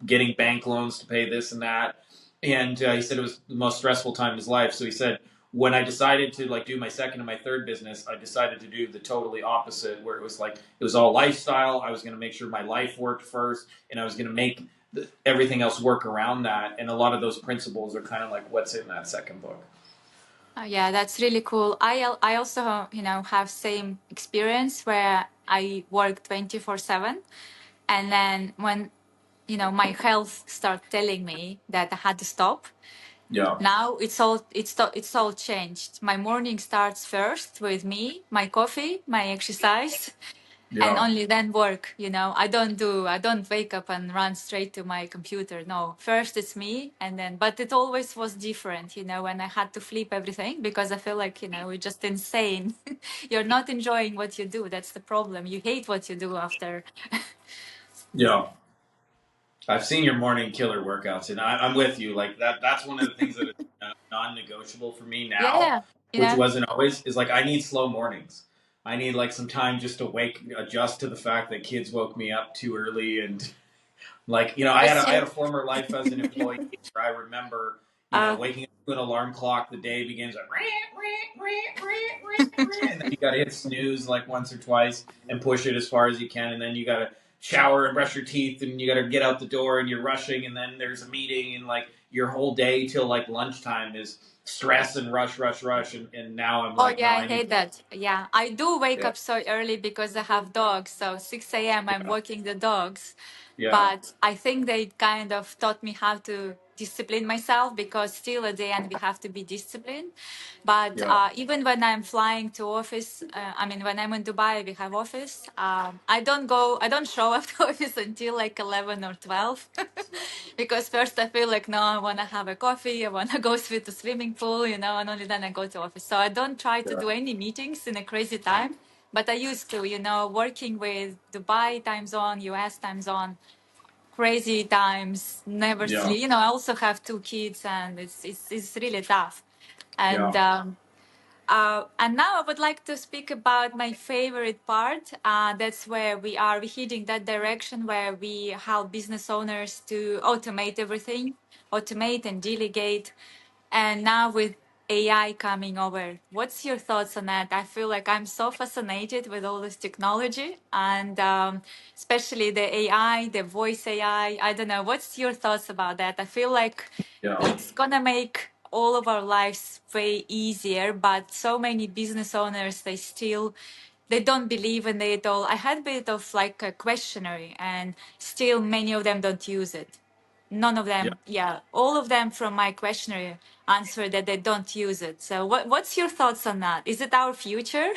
Speaker 2: getting bank loans to pay this and that. And he said it was the most stressful time in his life. So he said when I decided to like do my second and my third business, I decided to do the totally opposite, where it was like it was all lifestyle. I was going to make sure my life worked first, and I was going to make everything else work around that. And a lot of those principles are kind of like what's in that second book.
Speaker 1: Yeah, that's really cool. I also, have same experience where I work 24/7. And then when, my health started telling me that I had to stop,
Speaker 2: Yeah.
Speaker 1: now it's all changed. My morning starts first with me, my coffee, my exercise, and
Speaker 2: Yeah.
Speaker 1: only then work. I don't wake up and run straight to my computer. No, first it's me, and then, but it always was different, when I had to flip everything, because I feel like, we're just insane. You're not enjoying what you do. That's the problem. You hate what you do after.
Speaker 2: Yeah. I've seen your morning killer workouts, and I'm with you. Like that's one of the things that is non-negotiable for me now,
Speaker 1: Yeah, you
Speaker 2: which
Speaker 1: know.
Speaker 2: wasn't always. Is like I need slow mornings. I need like some time just to adjust to the fact that kids woke me up too early, and like
Speaker 1: Yes,
Speaker 2: I had
Speaker 1: you.
Speaker 2: a former life as an employee where I remember
Speaker 1: Uh,
Speaker 2: waking up to an alarm clock. The day begins like and then you got to hit snooze like once or twice and push it as far as you can, and then you got to shower and brush your teeth, and you got to get out the door, and you're rushing, and then there's a meeting, and like your whole day till like lunchtime is stress and rush, rush, rush, and now I'm
Speaker 1: Oh
Speaker 2: like,
Speaker 1: yeah,
Speaker 2: no,
Speaker 1: I
Speaker 2: I need,
Speaker 1: hate that. Yeah, I do wake
Speaker 2: yeah,
Speaker 1: up so early because I have dogs. So 6 a.m. I'm
Speaker 2: yeah,
Speaker 1: walking the dogs.
Speaker 2: yeah,
Speaker 1: But I think they kind of taught me how to discipline myself, because still at the end we have to be disciplined. But
Speaker 2: yeah,
Speaker 1: even when I'm flying to office, I mean when I'm in Dubai, we have office. I don't show up to office until like 11 or 12, because first I feel like no, I want to have a coffee, I want to go to the swimming pool, and only then I go to office. So I don't try to
Speaker 2: yeah,
Speaker 1: do any meetings in a crazy time. But I used to, working with Dubai time zone, US time zone, crazy times, never
Speaker 2: yeah,
Speaker 1: sleep. I also have 2 kids, and it's really tough. And
Speaker 2: yeah,
Speaker 1: now I would like to speak about my favorite part. That's where we're heading that direction, where we help business owners to automate everything, automate and delegate. And now with AI coming over. What's your thoughts on that? I feel like I'm so fascinated with all this technology and especially the AI, the voice AI. I don't know. What's your thoughts about that? I feel like
Speaker 2: Yeah.
Speaker 1: it's gonna make all of our lives way easier, but so many business owners, they don't believe in it at all. I had a bit of like a questionnaire and still many of them don't use it. None of
Speaker 2: Yeah.
Speaker 1: them, yeah, all of them from my questionnaire answer that they don't use it. So what's your thoughts on that? Is it our future?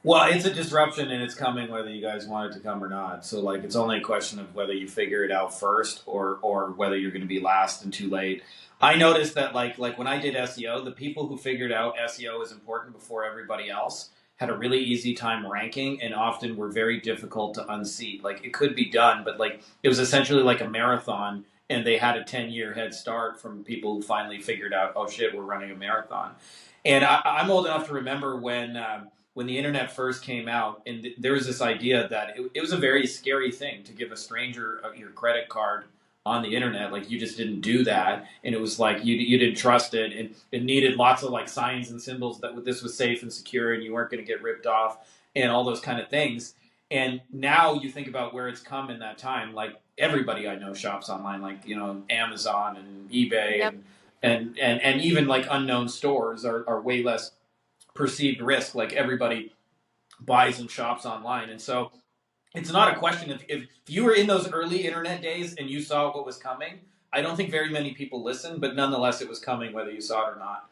Speaker 2: Well, it's a disruption and it's coming whether you guys want it to come or not. So like it's only a question of whether you figure it out first or whether you're going to be last and too late. I noticed that like when I did SEO, the people who figured out SEO is important before everybody else had a really easy time ranking and often were very difficult to unseat. Like it could be done, but like it was essentially like a marathon and they had a 10-year head start from people who finally figured out, oh shit, we're running a marathon. And I'm old enough to remember when the internet first came out, and there was this idea that it was a very scary thing to give a stranger your credit card on the internet. Like you just didn't do that, and it was like you didn't trust it, and it needed lots of like signs and symbols that this was safe and secure, and you weren't going to get ripped off, and all those kind of things. And now you think about where it's come in that time. Like everybody I know shops online, like Amazon and eBay
Speaker 1: Yep.
Speaker 2: and even like unknown stores are way less perceived risk. Like everybody buys and shops online. And so it's not a question of if you were in those early internet days and you saw what was coming, I don't think very many people listened, but nonetheless it was coming whether you saw it or not.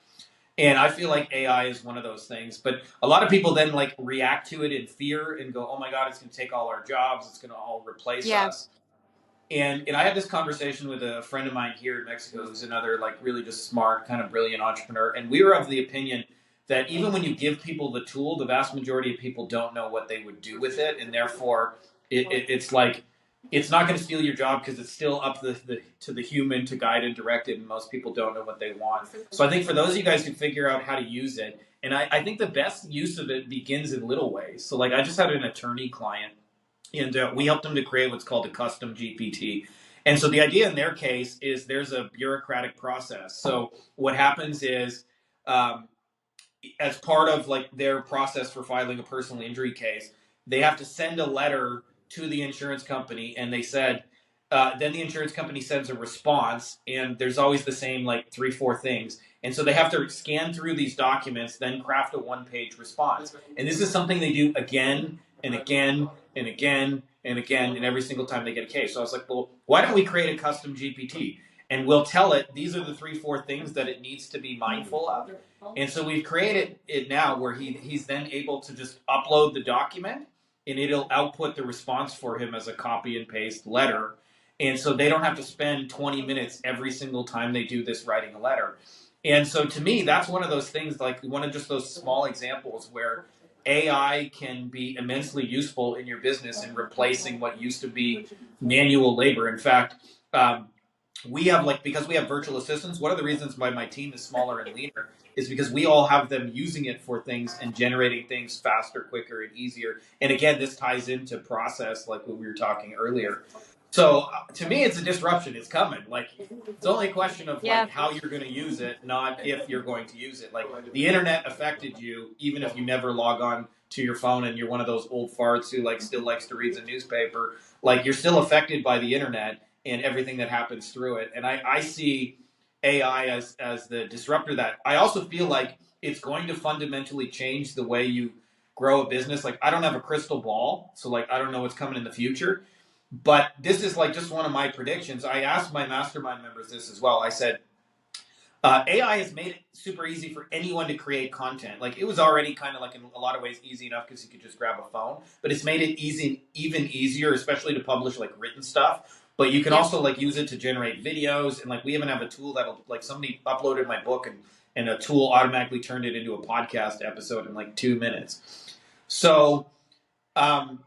Speaker 2: And I feel like AI is one of those things. But a lot of people then like react to it in fear and go, oh my God, it's going to take all our jobs. It's going to all replace
Speaker 1: Yeah.
Speaker 2: us. And I had this conversation with a friend of mine here in Mexico who's another like really just smart, kind of brilliant entrepreneur. And we were of the opinion that even when you give people the tool, the vast majority of people don't know what they would do with it. And therefore it's like it's not going to steal your job because it's still up to the human to guide and direct it. And most people don't know what they want. So I think for those of you guys who figure out how to use it, and I think the best use of it begins in little ways. So like I just had an attorney client and we helped them to create what's called a custom GPT. And so the idea in their case is there's a bureaucratic process. So what happens is, um, as part of like their process for filing a personal injury case, they have to send a letter to the insurance company, and they said, then the insurance company sends a response, and there's always the same like 3-4 things, and so they have to scan through these documents, then craft a one-page response, and this is something they do again and again and again and again, and every single time they get a case. So I was like, well, why don't we create a custom GPT? And we'll tell it these are the 3-4 things that it needs to be mindful of, and so we've created it now where he's then able to just upload the document and it'll output the response for him as a copy and paste letter. And so they don't have to spend 20 minutes every single time they do this writing a letter. And so to me, that's one of those things, like one of just those small examples where AI can be immensely useful in your business in replacing what used to be manual labor. In fact, we have like because we have virtual assistants, one of the reasons why my team is smaller and leaner is because we all have them using it for things and generating things faster, quicker, and easier. And again, this ties into process like what we were talking earlier. So to me, it's a disruption. It's coming. Like it's only a question of
Speaker 1: Yeah.
Speaker 2: like how you're going to use it, not if you're going to use it. Like the internet affected you, even if you never log on to your phone and you're one of those old farts who like still likes to read the newspaper. Like you're still affected by the internet and everything that happens through it. And I see AI as the disruptor that I also feel like it's going to fundamentally change the way you grow a business. Like I don't have a crystal ball, so like I don't know what's coming in the future. But this is like just one of my predictions. I asked my mastermind members this as well. I said, AI has made it super easy for anyone to create content. Like it was already kind of like in a lot of ways easy enough because you could just grab a phone, but it's made it easy, even easier, especially to publish like written stuff. But you can
Speaker 1: Yep.
Speaker 2: also like use it to generate videos, and like we even have a tool that'll like somebody uploaded my book and a tool automatically turned it into a podcast episode in like 2 minutes. So um,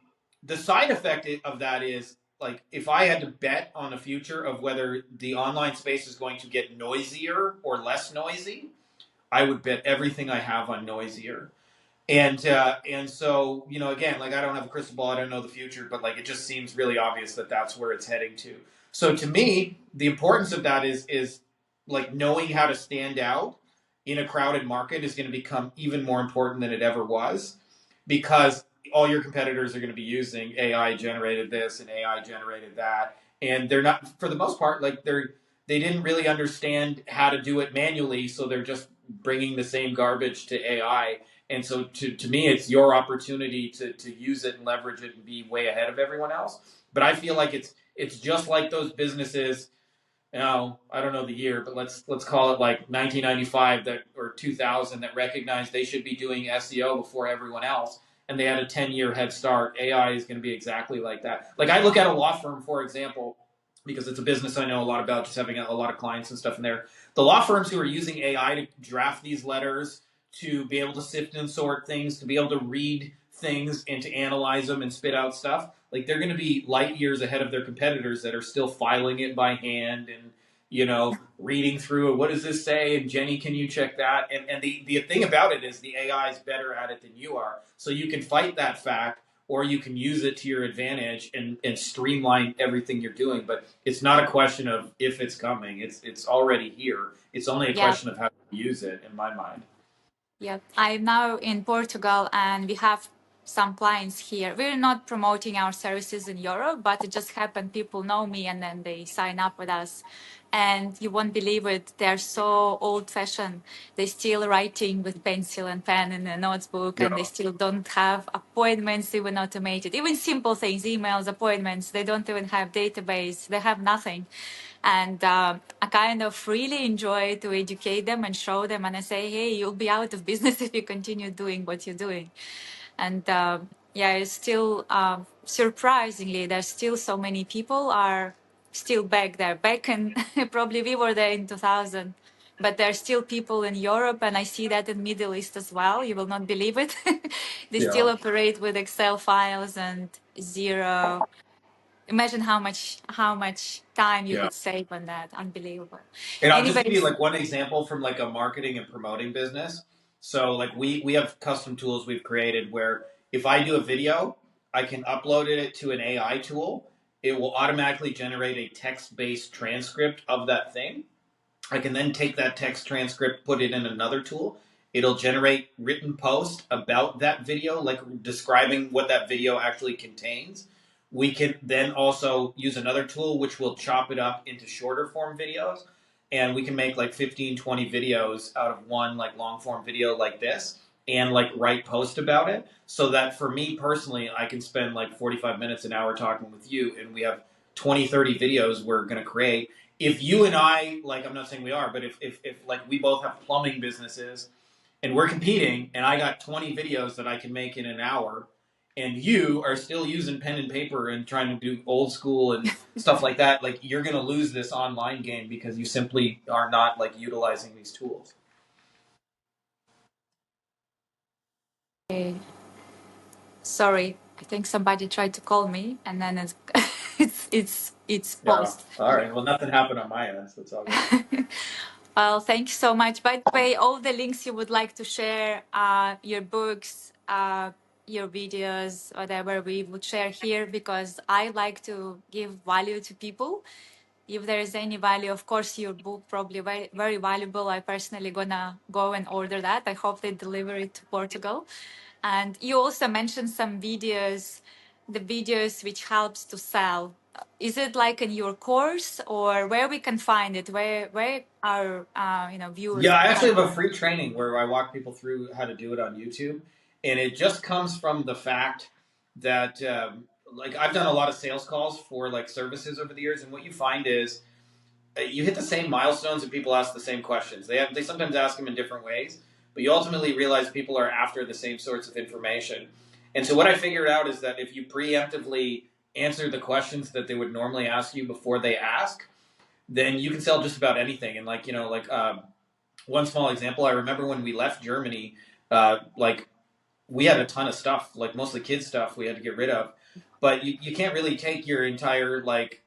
Speaker 2: the side effect of that is like if I had to bet on the future of whether the online space is going to get noisier or less noisy, I would bet everything I have on noisier. And so again, like I don't have a crystal ball, I don't know the future, but like it just seems really obvious that that's where it's heading to. So to me, the importance of that is like knowing how to stand out in a crowded market is going to become even more important than it ever was, because all your competitors are going to be using AI generated this and AI generated that, and they're not, for the most part, like they didn't really understand how to do it manually, so they're just bringing the same garbage to AI. And so to me, it's your opportunity to use it and leverage it and be way ahead of everyone else. But I feel like it's just like those businesses, now I don't know the year, but let's call it like 1995 that, or 2000, that recognized they should be doing SEO before everyone else, and they had a 10-year head start. AI is going to be exactly like that. Like, I look at a law firm, for example, because it's a business I know a lot about, just having a lot of clients and stuff in there. The law firms who are using AI to draft these letters, to be able to sift and sort things, to be able to read things and to analyze them and spit out stuff, like, they're going to be light years ahead of their competitors that are still filing it by hand and, reading through it. What does this say? And Jenny, can you check that? And the thing about it is the AI is better at it than you are. So you can fight that fact, or you can use it to your advantage and streamline everything you're doing. But it's not a question of if it's coming. It's already here. It's only a
Speaker 1: Yeah.
Speaker 2: question of how to use it, in my mind.
Speaker 1: Yeah, I'm now in Portugal and we have some clients here. We're not promoting our services in Europe, but it just happened. People know me and then they sign up with us. And you won't believe it, they're so old fashioned. They still writing with pencil and pen in a notebook,
Speaker 2: Yeah.
Speaker 1: and they still don't have appointments even automated. Even simple things, emails, appointments, they don't even have database. They have nothing. And I kind of really enjoy to educate them and show them. And I say, hey, you'll be out of business if you continue doing what you're doing. And yeah, it's still surprisingly, there's still so many people are still back there. Back in probably we were there in 2000, but there's still people in Europe, and I see that in Middle East as well. You will not believe it. They
Speaker 2: Yeah.
Speaker 1: still operate with Excel files and zero. Imagine how much time you
Speaker 2: Yeah.
Speaker 1: could save on that. Unbelievable.
Speaker 2: And I'll just give you
Speaker 1: Anyways,
Speaker 2: like one example from like a marketing and promoting business. So like we have custom tools we've created where if I do a video, I can upload it to an AI tool. It will automatically generate a text-based transcript of that thing. I can then take that text transcript, put it in another tool. It'll generate written post about that video, like describing what that video actually contains. We can then also use another tool which will chop it up into shorter form videos. And we can make like 15, 20 videos out of one like long form video like this, and like write post about it. So that for me personally, I can spend like 45 minutes, an hour talking with you, and we have 20, 30 videos we're going to create. If you and I, like, I'm not saying we are, but if like we both have plumbing businesses and we're competing, and I got 20 videos that I can make in an hour, and you are still using pen and paper and trying to do old school and stuff like that, like, you're going to lose this online game because you simply are not like utilizing these tools.
Speaker 1: eh, sorry, I think somebody tried to call me, and then it's it's
Speaker 2: Yeah.
Speaker 1: paused.
Speaker 2: All right. Well, nothing happened on my end, so it's all good.
Speaker 1: Well, thank you so much. By the way, all the links you would like to share, your books, your videos, whatever we would share here, because I like to give value to people. If there is any value, of course, your book probably very, very valuable. I personally gonna go and order that. I hope they deliver it to Portugal. And you also mentioned some videos, the videos which helps to sell. Is it like in your course, or where we can find it? Where our viewers
Speaker 2: Yeah, I
Speaker 1: can
Speaker 2: actually
Speaker 1: find
Speaker 2: have
Speaker 1: it?
Speaker 2: a free training where I walk people through how to do it on YouTube, and it just comes from the fact that like, I've done a lot of sales calls for like services over the years, and what you find is you hit the same milestones and people ask the same questions. They sometimes ask them in different ways, but you ultimately realize people are after the same sorts of information. And so what I figured out is that if you preemptively answer the questions that they would normally ask you before they ask, then you can sell just about anything. And like, one small example, I remember when we left Germany, like, we had a ton of stuff, like mostly kids stuff we had to get rid of. But you can't really take your entire like,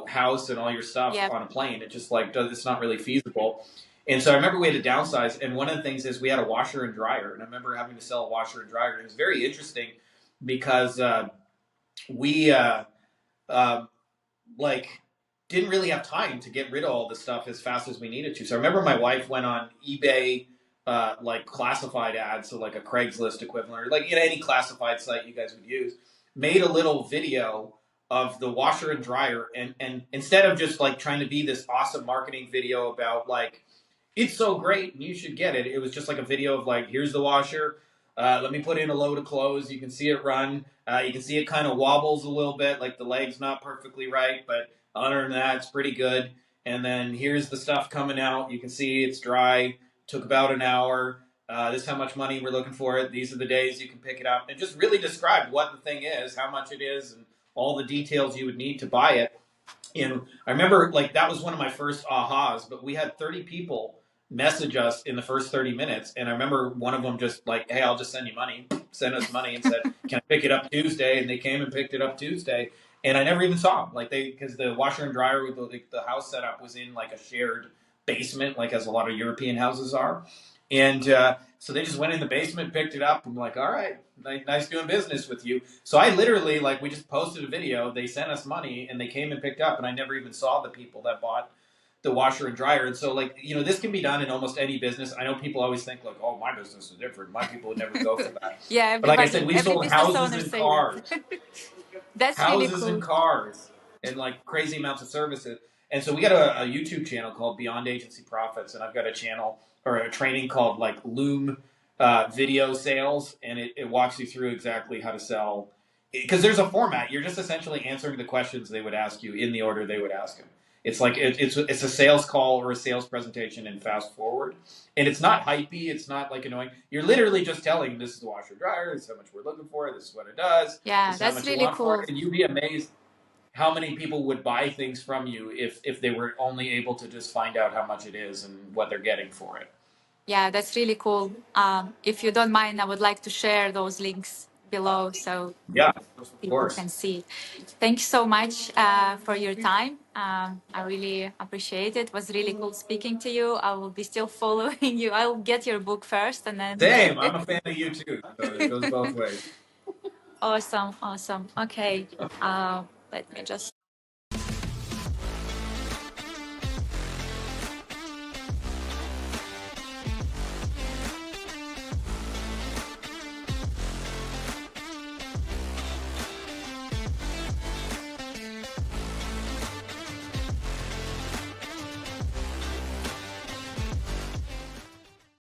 Speaker 2: house and all your stuff
Speaker 1: Yeah.
Speaker 2: on a plane. It just like it's not really feasible. And so I remember we had to downsize, and one of the things is we had a washer and dryer, and I remember having to sell a washer and dryer. And it was very interesting because we uh, like didn't really have time to get rid of all the stuff as fast as we needed to. So I remember my wife went on eBay, like classified ads, so like a Craigslist equivalent, or like any classified site you guys would use, made a little video of the washer and dryer, and instead of just like trying to be this awesome marketing video about like it's so great and you should get it, it was just like a video of like, here's the washer. Let me put in a load of clothes. You can see it run. You can see it kind of wobbles a little bit, like the leg's not perfectly right, but other than that, it's pretty good. And then here's the stuff coming out. You can see it's dry. Took about an hour. This is how much money we're looking for it. These are the days you can pick it up. And just really describe what the thing is, how much it is, and all the details you would need to buy it. And I remember like that was one of my first ahas, but we had 30 people message us in the first 30 minutes. And I remember one of them just like, hey, I'll just send you money, send us money and said, can I pick it up Tuesday? And they came and picked it up Tuesday. And I never even saw them. Like because the washer and dryer with the house setup was in like a shared basement, like as a lot of European houses are. And so they just went in the basement, picked it up. I'm like, all right, nice doing business with you. So I literally, like, we just posted a video. They sent us money, and they came and picked up, and I never even saw the people that bought the washer and dryer. And so, like, this can be done in almost any business. I know people always think, like, oh, my business is different. My people would never go for that.
Speaker 1: Yeah,
Speaker 2: But like I said, we
Speaker 1: every
Speaker 2: sold
Speaker 1: business
Speaker 2: houses
Speaker 1: owner
Speaker 2: and
Speaker 1: say that.
Speaker 2: cars.
Speaker 1: That's really
Speaker 2: Houses and
Speaker 1: cool.
Speaker 2: cars and like crazy amounts of services. And so we got a YouTube channel called Beyond Agency Profits, and I've got a channel or a training called like Loom Video Sales, and it walks you through exactly how to sell. Because there's a format. You're just essentially answering the questions they would ask you in the order they would ask them. It's like it's a sales call or a sales presentation in fast forward, and it's not hypey. It's not like annoying. You're literally just telling this is the washer dryer. This is how much we're looking for. This is what it does.
Speaker 1: Yeah,
Speaker 2: This is how
Speaker 1: that's
Speaker 2: much you
Speaker 1: really
Speaker 2: want for
Speaker 1: cool.
Speaker 2: it, and you'd be amazed how many people would buy things from you if they were only able to just find out how much it is and what they're getting for it.
Speaker 1: Yeah, that's really cool. If you don't mind, I would like to share those links below so
Speaker 2: Yeah, of
Speaker 1: people
Speaker 2: course.
Speaker 1: can see. Thank you so much for your time. I really appreciate it. It was really cool speaking to you. I will be still following you. I'll get your book first and then.
Speaker 2: Same. I'm a fan of you too. So it goes both ways.
Speaker 1: Awesome, awesome. Okay, let me just